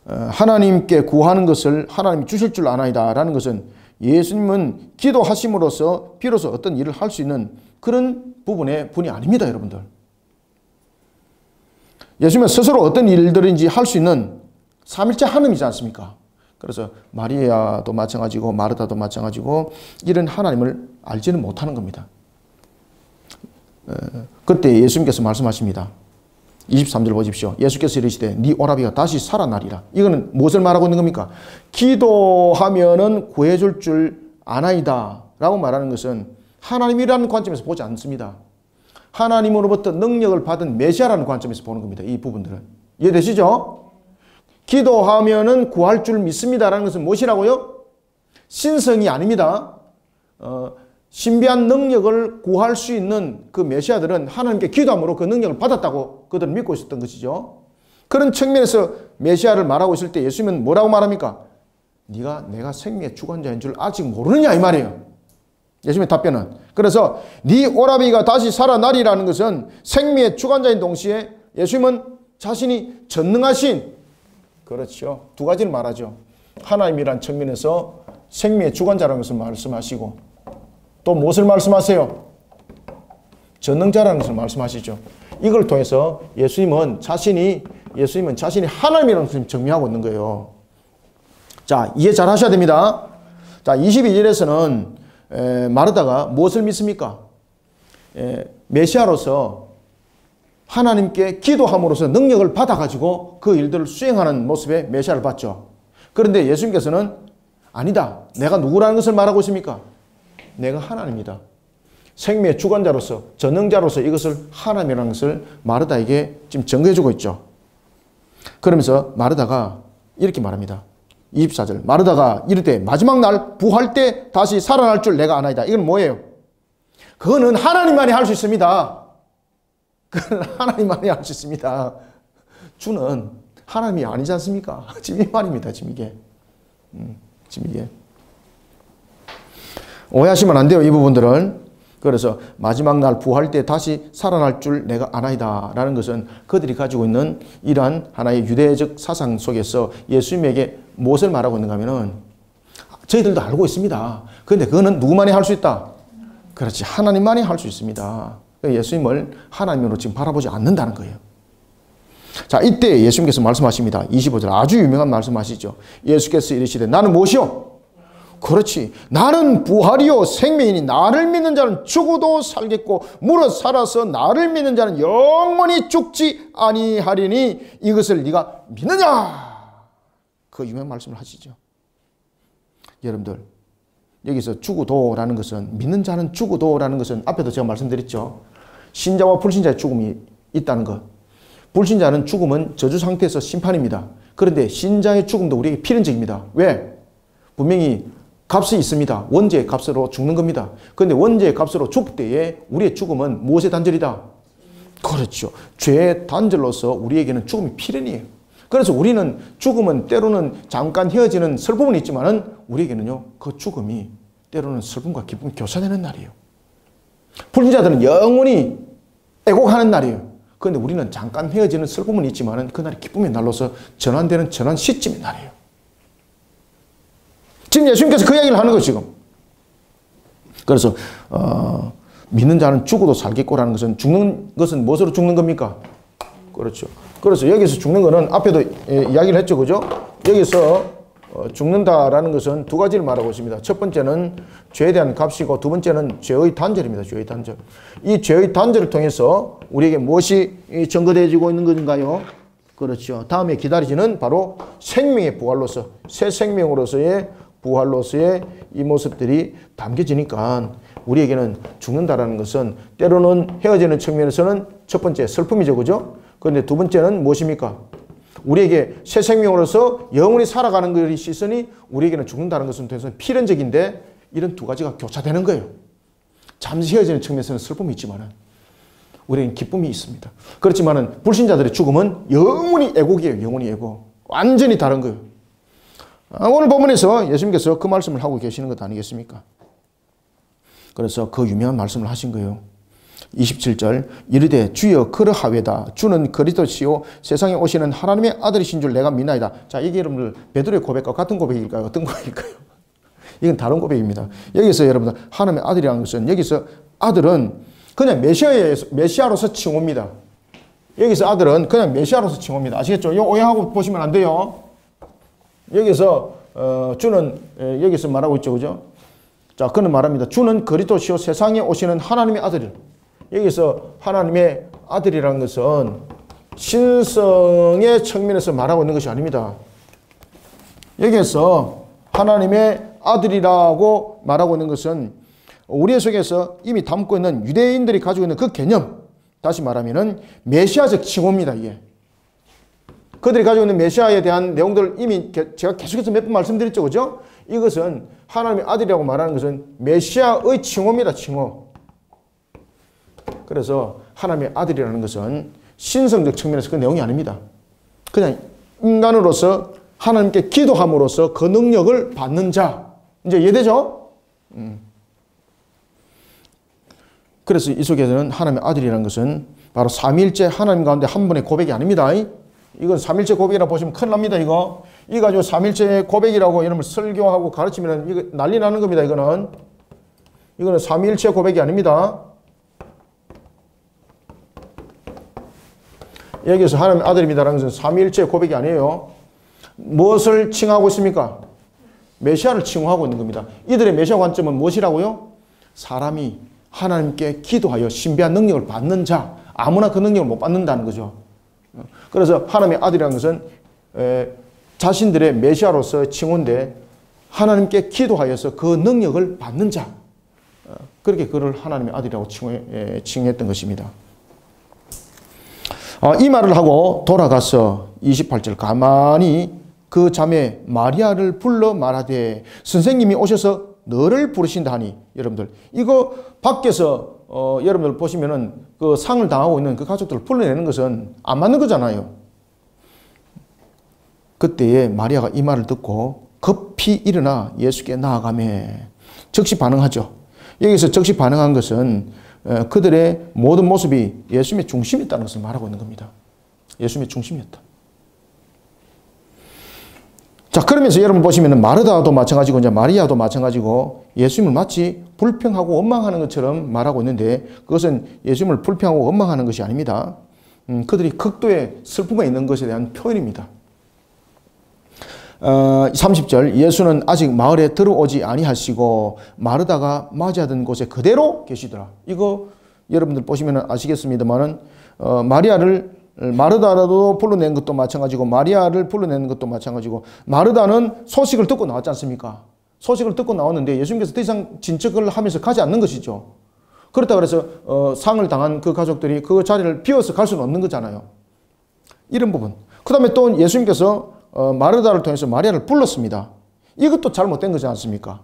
하나님께 구하는 것을 하나님이 주실 줄 아나이다 라는 것은 예수님은 기도하심으로써 비로소 어떤 일을 할 수 있는 그런 부분의 분이 아닙니다. 여러분들, 예수님은 스스로 어떤 일들인지 할 수 있는 삼일째 하나님이지 않습니까? 그래서 마리아도 마찬가지고 마르다도 마찬가지고 이런 하나님을 알지는 못하는 겁니다. 그때 예수님께서 말씀하십니다. 23절 보십시오. 예수께서 이르시되 네 오라비가 다시 살아나리라. 이거는 무엇을 말하고 있는 겁니까? 기도하면은 구해줄 줄 아나이다 라고 말하는 것은 하나님이라는 관점에서 보지 않습니다. 하나님으로부터 능력을 받은 메시아라는 관점에서 보는 겁니다. 이 부분들은 이해되시죠? 기도하면은 구할 줄 믿습니다라는 것은 무엇이라고요? 신성이 아닙니다. 신비한 능력을 구할 수 있는 그 메시아들은 하나님께 기도함으로 그 능력을 받았다고 그들은 믿고 있었던 것이죠. 그런 측면에서 메시아를 말하고 있을 때 예수님은 뭐라고 말합니까? 네가 내가 생명의 주관자인 줄 아직 모르느냐 이 말이에요. 예수님의 답변은. 그래서 네 오라비가 다시 살아나리라는 것은 생명의 주관자인 동시에 예수님은 자신이 전능하신, 그렇죠. 두 가지를 말하죠. 하나님이란 측면에서 생명의 주관자라는 것을 말씀하시고, 또 무엇을 말씀하세요? 전능자라는 것을 말씀하시죠. 이걸 통해서 예수님은 자신이 하나님이라는 것을 증명하고 있는 거예요. 자, 이해 잘 하셔야 됩니다. 자, 22절에서는 마르다가 무엇을 믿습니까? 메시아로서 하나님께 기도함으로써 능력을 받아가지고 그 일들을 수행하는 모습의 메시아를 봤죠. 그런데 예수님께서는 아니다. 내가 누구라는 것을 말하고 있습니까? 내가 하나님이다. 생명의 주관자로서, 전능자로서 이것을 하나님이라는 것을 마르다에게 지금 증거해주고 있죠. 그러면서 마르다가 이렇게 말합니다. 24절. 마르다가 이르되 마지막 날 부활 때 다시 살아날 줄 내가 아나이다. 이건 뭐예요? 그거는 하나님만이 할 수 있습니다. 그건 하나님만이 할 수 있습니다. 주는 하나님이 아니지 않습니까? 지금 이 말입니다. 지금 이게. 지금 이게. 오해하시면 안 돼요. 이 부분들은. 그래서 마지막 날 부활 때 다시 살아날 줄 내가 아나이다 라는 것은 그들이 가지고 있는 이러한 하나의 유대적 사상 속에서 예수님에게 무엇을 말하고 있는가 하면은 저희들도 알고 있습니다. 그런데 그거는 누구만이 할 수 있다? 그렇지. 하나님만이 할 수 있습니다. 예수님을 하나님으로 지금 바라보지 않는다는 거예요. 자, 이때 예수님께서 말씀하십니다. 25절 아주 유명한 말씀하시죠. 예수께서 이르시되 나는 무엇이요? 그렇지. 나는 부활이요 생명이니 나를 믿는 자는 죽어도 살겠고 무릇 살아서 나를 믿는 자는 영원히 죽지 아니하리니 이것을 네가 믿느냐? 그 유명한 말씀을 하시죠. 여러분들 여기서 죽어도라는 것은 믿는 자는 죽어도라는 것은 앞에도 제가 말씀드렸죠. 신자와 불신자의 죽음이 있다는 것. 불신자는 죽음은 저주 상태에서 심판입니다. 그런데 신자의 죽음도 우리에게 필연적입니다. 왜? 분명히 값이 있습니다. 원죄의 값으로 죽는 겁니다. 그런데 원죄의 값으로 죽을 때에 우리의 죽음은 무엇의 단절이다? 그렇죠. 죄의 단절로서 우리에게는 죽음이 필연이에요. 그래서 우리는 죽음은 때로는 잠깐 헤어지는 슬픔은 있지만은 우리에게는요, 그 죽음이 때로는 슬픔과 기쁨이 교차되는 날이에요. 불신자들은 영원히 애곡하는 날이에요. 그런데 우리는 잠깐 헤어지는 슬픔은 있지만은 그날이 기쁨의 날로서 전환되는 전환 시점의 날이에요. 지금 예수님께서 그 이야기를 하는 거죠, 지금. 그래서, 믿는 자는 죽어도 살겠고라는 것은 죽는 것은 무엇으로 죽는 겁니까? 그렇죠. 그래서 여기서 죽는 거는 앞에도 이야기를 했죠, 그죠? 여기서 죽는다라는 것은 두 가지를 말하고 있습니다. 첫 번째는 죄에 대한 값이고 두 번째는 죄의 단절입니다. 죄의 단절. 이 죄의 단절을 통해서 우리에게 무엇이 증거되어지고 있는 건가요? 그렇죠. 다음에 기다리지는 바로 생명의 부활로서, 새 생명으로서의 부활로서의 이 모습들이 담겨지니까 우리에게는 죽는다라는 것은 때로는 헤어지는 측면에서는 첫 번째 슬픔이죠, 그죠? 그런데 두 번째는 무엇입니까? 우리에게 새 생명으로서 영원히 살아가는 것이 있으니 우리에게는 죽는다는 것은 필연적인데 이런 두 가지가 교차되는 거예요. 잠시 헤어지는 측면에서는 슬픔이 있지만은 우리에게는 기쁨이 있습니다. 그렇지만은 불신자들의 죽음은 영원히 애곡이에요. 영원히 애곡. 완전히 다른 거예요. 오늘 본문에서 예수님께서 그 말씀을 하고 계시는 것 아니겠습니까? 그래서 그 유명한 말씀을 하신 거예요. 27절 이르되 주여 그러하외다. 주는 그리스도시요 세상에 오시는 하나님의 아들이신 줄 내가 믿나이다. 자, 이게 여러분들 베드로의 고백과 같은 고백일까요? 어떤 고백일까요? 이건 다른 고백입니다. 여기서 여러분들 하나님의 아들이라는 것은 여기서 아들은 그냥 메시아로서 칭호입니다. 여기서 아들은 그냥 메시아로서 칭호입니다. 아시겠죠? 이거 오해하고 보시면 안 돼요. 여기서 주는 여기서 말하고 있죠, 그죠? 자, 그는 말합니다. 주는 그리스도시요 세상에 오시는 하나님의 아들. 여기서 하나님의 아들이라는 것은 신성의 측면에서 말하고 있는 것이 아닙니다. 여기에서 하나님의 아들이라고 말하고 있는 것은 우리의 속에서 이미 담고 있는 유대인들이 가지고 있는 그 개념, 다시 말하면은 메시아적 칭호입니다, 이게. 그들이 가지고 있는 메시아에 대한 내용들을 이미 제가 계속해서 몇 번 말씀드렸죠, 그죠? 이것은 하나님의 아들이라고 말하는 것은 메시아의 칭호입니다, 칭호. 그래서 하나님의 아들이라는 것은 신성적 측면에서 그 내용이 아닙니다. 그냥 인간으로서 하나님께 기도함으로써 그 능력을 받는 자. 이제 이해되죠? 그래서 이 속에서는 하나님의 아들이라는 것은 바로 삼위일체 하나님 가운데 한 분의 고백이 아닙니다. 이건 삼위일체 고백이라고 보시면 큰일 납니다. 이거 가지고 삼위일체 고백이라고 이름을 설교하고 가르치면 이거 난리 나는 겁니다. 이거는 삼위일체 고백이 아닙니다. 여기서 하나님의 아들입니다라는 것은 삼위일체 고백이 아니에요. 무엇을 칭하고 있습니까? 메시아를 칭호하고 있는 겁니다. 이들의 메시아 관점은 무엇이라고요? 사람이 하나님께 기도하여 신비한 능력을 받는 자, 아무나 그 능력을 못 받는다는 거죠. 그래서 하나님의 아들이라는 것은 자신들의 메시아로서의 칭호인데 하나님께 기도하여서 그 능력을 받는 자, 그렇게 그를 하나님의 아들이라고 칭했던 것입니다. 이 말을 하고 돌아가서 28절 가만히 그 자매 마리아를 불러 말하되 선생님이 오셔서 너를 부르신다 하니, 여러분들 이거 밖에서 여러분들 보시면은 그 상을 당하고 있는 그 가족들을 불러내는 것은 안 맞는 거잖아요. 그때에 마리아가 이 말을 듣고 급히 일어나 예수께 나아가며 즉시 반응하죠. 여기서 즉시 반응한 것은 그들의 모든 모습이 예수님의 중심이었다는 것을 말하고 있는 겁니다. 예수님의 중심이었다. 자, 그러면서 여러분 보시면 마르다도 마찬가지고 이제 마리아도 마찬가지고 예수님을 마치 불평하고 원망하는 것처럼 말하고 있는데 그것은 예수님을 불평하고 원망하는 것이 아닙니다. 그들이 극도의 슬픔에 있는 것에 대한 표현입니다. 30절 예수는 아직 마을에 들어오지 아니하시고 마르다가 맞이하던 곳에 그대로 계시더라. 이거 여러분들 보시면 아시겠습니다만은 마르다라도 불러낸 것도 마찬가지고 마리아를 불러내는 것도 마찬가지고 마르다는 소식을 듣고 나왔지 않습니까? 소식을 듣고 나왔는데 예수님께서 더 이상 진척을 하면서 가지 않는 것이죠. 그렇다고 해서 상을 당한 그 가족들이 그 자리를 비워서 갈 수는 없는 거잖아요. 이런 부분. 그 다음에 또 예수님께서 마르다를 통해서 마리아를 불렀습니다. 이것도 잘못된 거지 않습니까?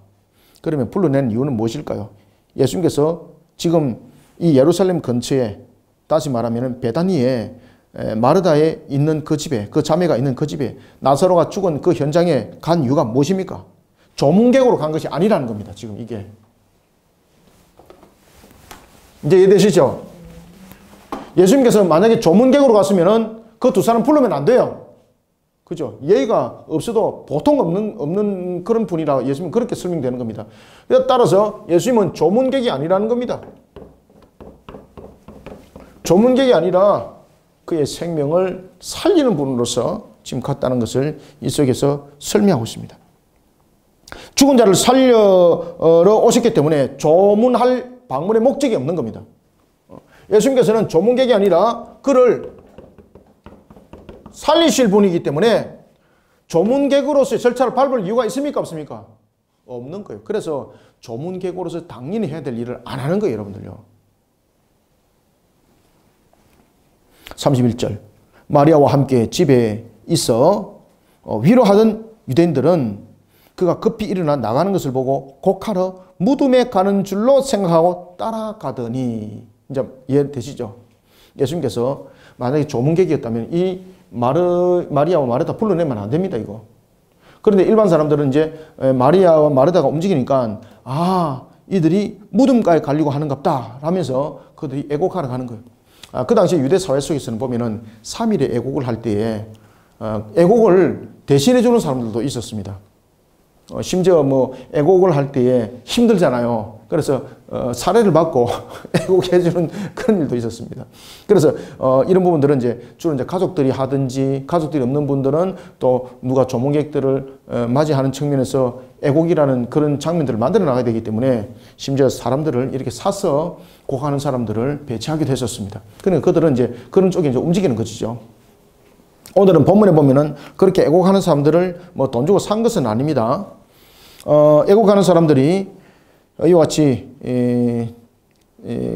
그러면 불러낸 이유는 무엇일까요? 예수님께서 지금 이 예루살렘 근처에 다시 말하면 베다니에 마르다에 있는 그 집에, 그 자매가 있는 그 집에 나사로가 죽은 그 현장에 간 이유가 무엇입니까? 조문객으로 간 것이 아니라는 겁니다. 지금 이게. 이제 이해되시죠? 예수님께서 만약에 조문객으로 갔으면은 그 두 사람 부르면 안 돼요. 그죠? 예의가 없어도 보통 없는 그런 분이라 예수님은 그렇게 설명되는 겁니다. 따라서 예수님은 조문객이 아니라는 겁니다. 조문객이 아니라 그의 생명을 살리는 분으로서 지금 갔다는 것을 이 속에서 설명하고 있습니다. 죽은 자를 살려러 오셨기 때문에 조문할 방문의 목적이 없는 겁니다. 예수님께서는 조문객이 아니라 그를 살리실 분이기 때문에 조문객으로서의 절차를 밟을 이유가 있습니까? 없습니까? 없는 거예요. 그래서 조문객으로서 당연히 해야 될 일을 안 하는 거예요, 여러분들요. 31절 마리아와 함께 집에 있어 위로하던 유대인들은 그가 급히 일어나 나가는 것을 보고 곡하러 무덤에 가는 줄로 생각하고 따라가더니, 이제 이해되시죠? 예수님께서 만약에 조문객이었다면 이 마리아와 마르다 불러내면 안 됩니다, 이거. 그런데 일반 사람들은 이제 마리아와 마르다가 움직이니까 이들이 무덤가에 가려고 하는갑다 하면서 그들이 애곡하러 가는 거예요. 그 당시 유대 사회 속에서는 보면은 3일에 애곡을 할 때에 애곡을 대신해 주는 사람들도 있었습니다. 심지어 뭐 애곡을 할 때에 힘들잖아요. 그래서 사례를 받고 애곡해 주는 그런 일도 있었습니다. 그래서 이런 부분들은 주로 가족들이 하든지 가족들이 없는 분들은 또 누가 조문객들을 맞이하는 측면에서 애곡이라는 그런 장면들을 만들어 나가야 되기 때문에 심지어 사람들을 이렇게 사서 곡하는 사람들을 배치하기도 했었습니다. 그러니까 그들은 그런 쪽에 움직이는 것이죠. 오늘은 본문에 보면은 그렇게 애곡하는 사람들을 뭐 돈 주고 산 것은 아닙니다. 애곡하는 사람들이 이와 같이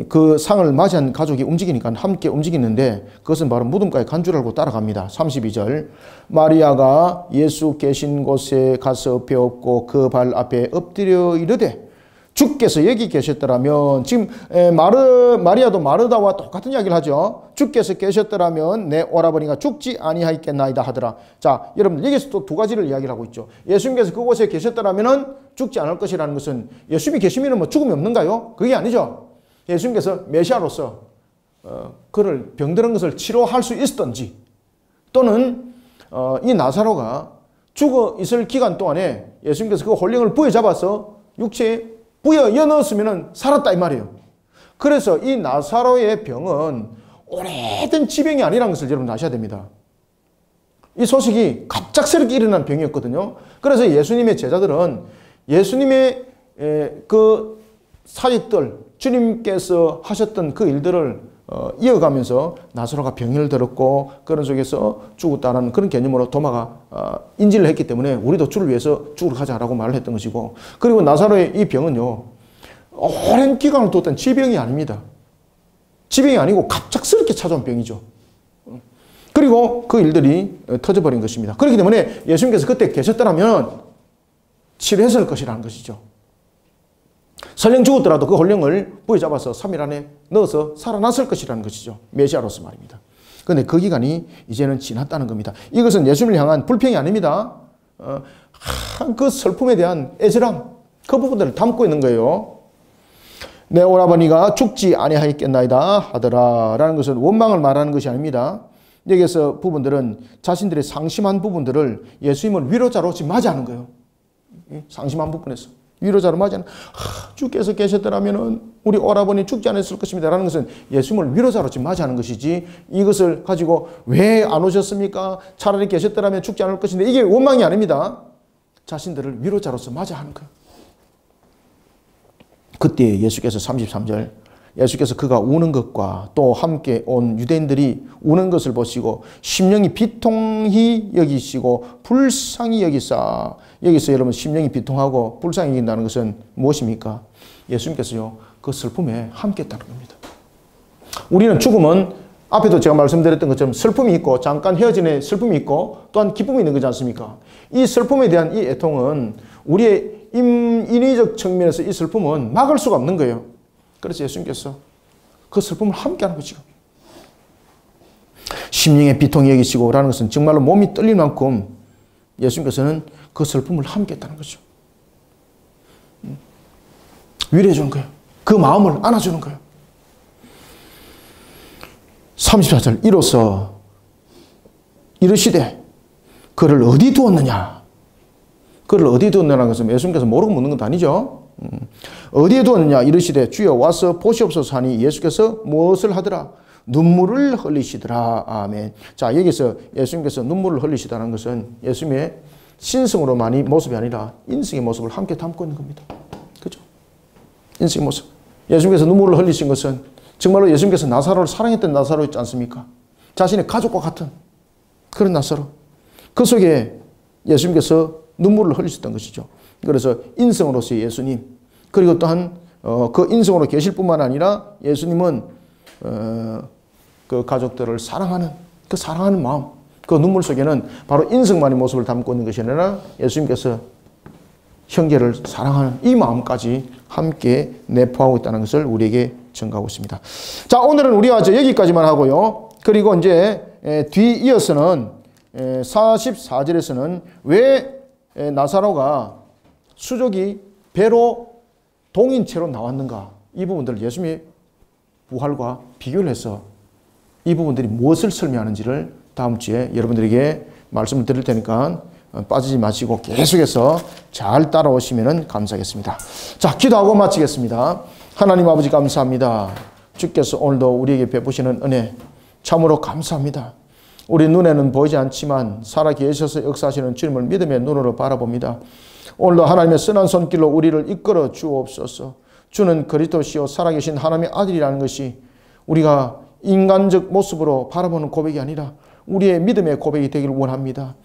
그 상을 맞이한 가족이 움직이니까 함께 움직이는데 그것은 바로 무덤가에 간 줄 알고 따라갑니다. 32절 마리아가 예수 계신 곳에 가서 배웠고 그 발 앞에 엎드려 이르되 주께서 여기 계셨더라면, 지금 마리아도 마르다와 똑같은 이야기를 하죠. 주께서 계셨더라면 내 오라버니가 죽지 아니하였겠나이다 하더라. 자, 여러분 여기서 또 두 가지를 이야기를 하고 있죠. 예수님께서 그곳에 계셨더라면 죽지 않을 것이라는 것은 예수님이 계시면 뭐 죽음이 없는가요? 그게 아니죠. 예수님께서 메시아로서 그를 병드는 것을 치료할 수 있었던지, 또는 이 나사로가 죽어 있을 기간 동안에 예수님께서 그 홀령을 부여잡아서 육체에 부여 넣었으면 살았다 이 말이에요. 그래서 이 나사로의 병은 오래된 지병이 아니라는 것을 여러분 아셔야 됩니다. 이 소식이 갑작스럽게 일어난 병이었거든요. 그래서 예수님의 제자들은 예수님의 그 사역들, 주님께서 하셨던 그 일들을 이어가면서 나사로가 병을 들었고 그런 속에서 죽었다는 그런 개념으로 도마가 인지를 했기 때문에 우리도 주를 위해서 죽으러 가자라고 말을 했던 것이고, 그리고 나사로의 이 병은요, 오랜 기간을 두었던 지병이 아닙니다. 지병이 아니고 갑작스럽게 찾아온 병이죠. 그리고 그 일들이 터져버린 것입니다. 그렇기 때문에 예수님께서 그때 계셨더라면 치료했을 것이라는 것이죠. 설령 죽었더라도 그 홀령을 부여잡아서 3일 안에 넣어서 살아났을 것이라는 것이죠. 메시아로서 말입니다. 그런데 그 기간이 이제는 지났다는 겁니다. 이것은 예수님을 향한 불평이 아닙니다. 그 슬픔에 대한 애절함, 그 부분들을 담고 있는 거예요. 내 오라버니가 죽지 아니하였겠나이다 하더라 라는 것은 원망을 말하는 것이 아닙니다. 여기에서 부분들은 자신들의 상심한 부분들을 예수님을 위로자로 지금 맞이하는 거예요. 상심한 부분에서 위로자로 맞이하는, 주께서 계셨더라면 우리 오라버니 죽지 않았을 것입니다 라는 것은 예수님을 위로자로 지금 맞이하는 것이지, 이것을 가지고 왜 안 오셨습니까? 차라리 계셨더라면 죽지 않을 것인데, 이게 원망이 아닙니다. 자신들을 위로자로서 맞이하는 거예요. 그때 예수께서 33절, 예수께서 그가 우는 것과 또 함께 온 유대인들이 우는 것을 보시고 심령이 비통히 여기시고 불쌍히 여기사. 여기서 여러분 심령이 비통하고 불쌍히 여긴다는 것은 무엇입니까? 예수님께서요, 그 슬픔에 함께 했다는 겁니다. 우리는 죽음은 앞에도 제가 말씀드렸던 것처럼 슬픔이 있고 잠깐 헤어짐의 슬픔이 있고 또한 기쁨이 있는 거지 않습니까? 이 슬픔에 대한 이 애통은 우리의 인위적 측면에서 이 슬픔은 막을 수가 없는 거예요. 그래서 예수님께서 그 슬픔을 함께하는 거죠. 심령의 비통이 여기시고 라는 것은 정말로 몸이 떨릴 만큼 예수님께서는 그 슬픔을 함께했다는 거죠. 위로해 주는 거예요. 그 마음을 안아주는 거예요. 34절, 이로써 이르시되 그를 어디 두었느냐. 그를 어디 두었느냐는 것은 예수님께서 모르고 묻는 것도 아니죠. 어디에 두었느냐 이르시되 주여 와서 보시옵소서 하니 예수께서 무엇을 하더라? 눈물을 흘리시더라. 아멘. 자, 여기서 예수님께서 눈물을 흘리시다는 것은 예수님의 신성으로만이 모습이 아니라 인성의 모습을 함께 담고 있는 겁니다. 그죠? 인성의 모습. 예수님께서 눈물을 흘리신 것은 정말로 예수님께서 나사로를 사랑했던 나사로였지 않습니까? 자신의 가족과 같은 그런 나사로. 그 속에 예수님께서 눈물을 흘리셨던 것이죠. 그래서 인성으로서의 예수님, 그리고 또한 그 인성으로 계실 뿐만 아니라 예수님은 그 가족들을 사랑하는 그 사랑하는 마음, 그 눈물 속에는 바로 인성만의 모습을 담고 있는 것이 아니라 예수님께서 형제를 사랑하는 이 마음까지 함께 내포하고 있다는 것을 우리에게 증가하고 있습니다. 자, 오늘은 우리가 여기까지만 하고요. 그리고 이제 뒤이어서는 44절에서는 왜 나사로가 수족이 배로 동인체로 나왔는가, 이 부분들을 예수님의 부활과 비교를 해서 이 부분들이 무엇을 설명하는지를 다음 주에 여러분들에게 말씀을 드릴 테니까 빠지지 마시고 계속해서 잘 따라오시면 감사하겠습니다. 자, 기도하고 마치겠습니다. 하나님 아버지 감사합니다. 주께서 오늘도 우리에게 베푸시는 은혜 참으로 감사합니다. 우리 눈에는 보이지 않지만 살아계셔서 역사하시는 주님을 믿음의 눈으로 바라봅니다. 오늘도 하나님의 선한 손길로 우리를 이끌어 주옵소서. 주는 그리스도시요 살아계신 하나님의 아들이라는 것이 우리가 인간적 모습으로 바라보는 고백이 아니라 우리의 믿음의 고백이 되기를 원합니다.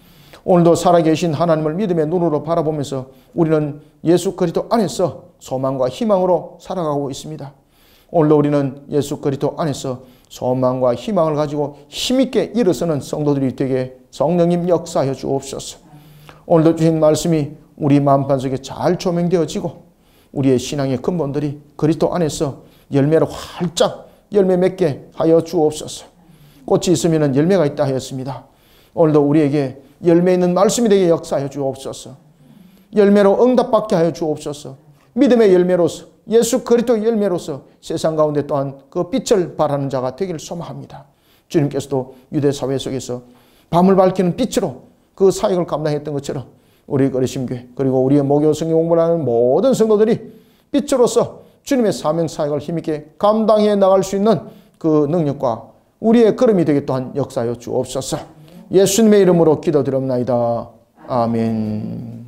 오늘도 살아계신 하나님을 믿음의 눈으로 바라보면서 우리는 예수 그리스도 안에서 소망과 희망으로 살아가고 있습니다. 오늘도 우리는 예수 그리스도 안에서 소망과 희망을 가지고 힘있게 일어서는 성도들이 되게 성령님 역사하여 주옵소서. 오늘도 주신 말씀이 우리 마음판 속에 잘 조명되어지고 우리의 신앙의 근본들이 그리스도 안에서 열매를 활짝 열매 맺게 하여 주옵소서. 꽃이 있으면 열매가 있다 하였습니다. 오늘도 우리에게 열매 있는 말씀이 되게 역사하여 주옵소서. 열매로 응답받게 하여 주옵소서. 믿음의 열매로서 예수 그리스도의 열매로서 세상 가운데 또한 그 빛을 발하는 자가 되기를 소망합니다. 주님께서도 유대 사회 속에서 밤을 밝히는 빛으로 그 사역을 감당했던 것처럼 우리 거리심교회 그리고 우리의 목요 성경 공부를 하는 모든 성도들이 빛으로서 주님의 사명 사역을 힘있게 감당해 나갈 수 있는 그 능력과 우리의 걸음이 되게 또한 역사하여 주옵소서. 예수님의 이름으로 기도드립나이다. 아멘.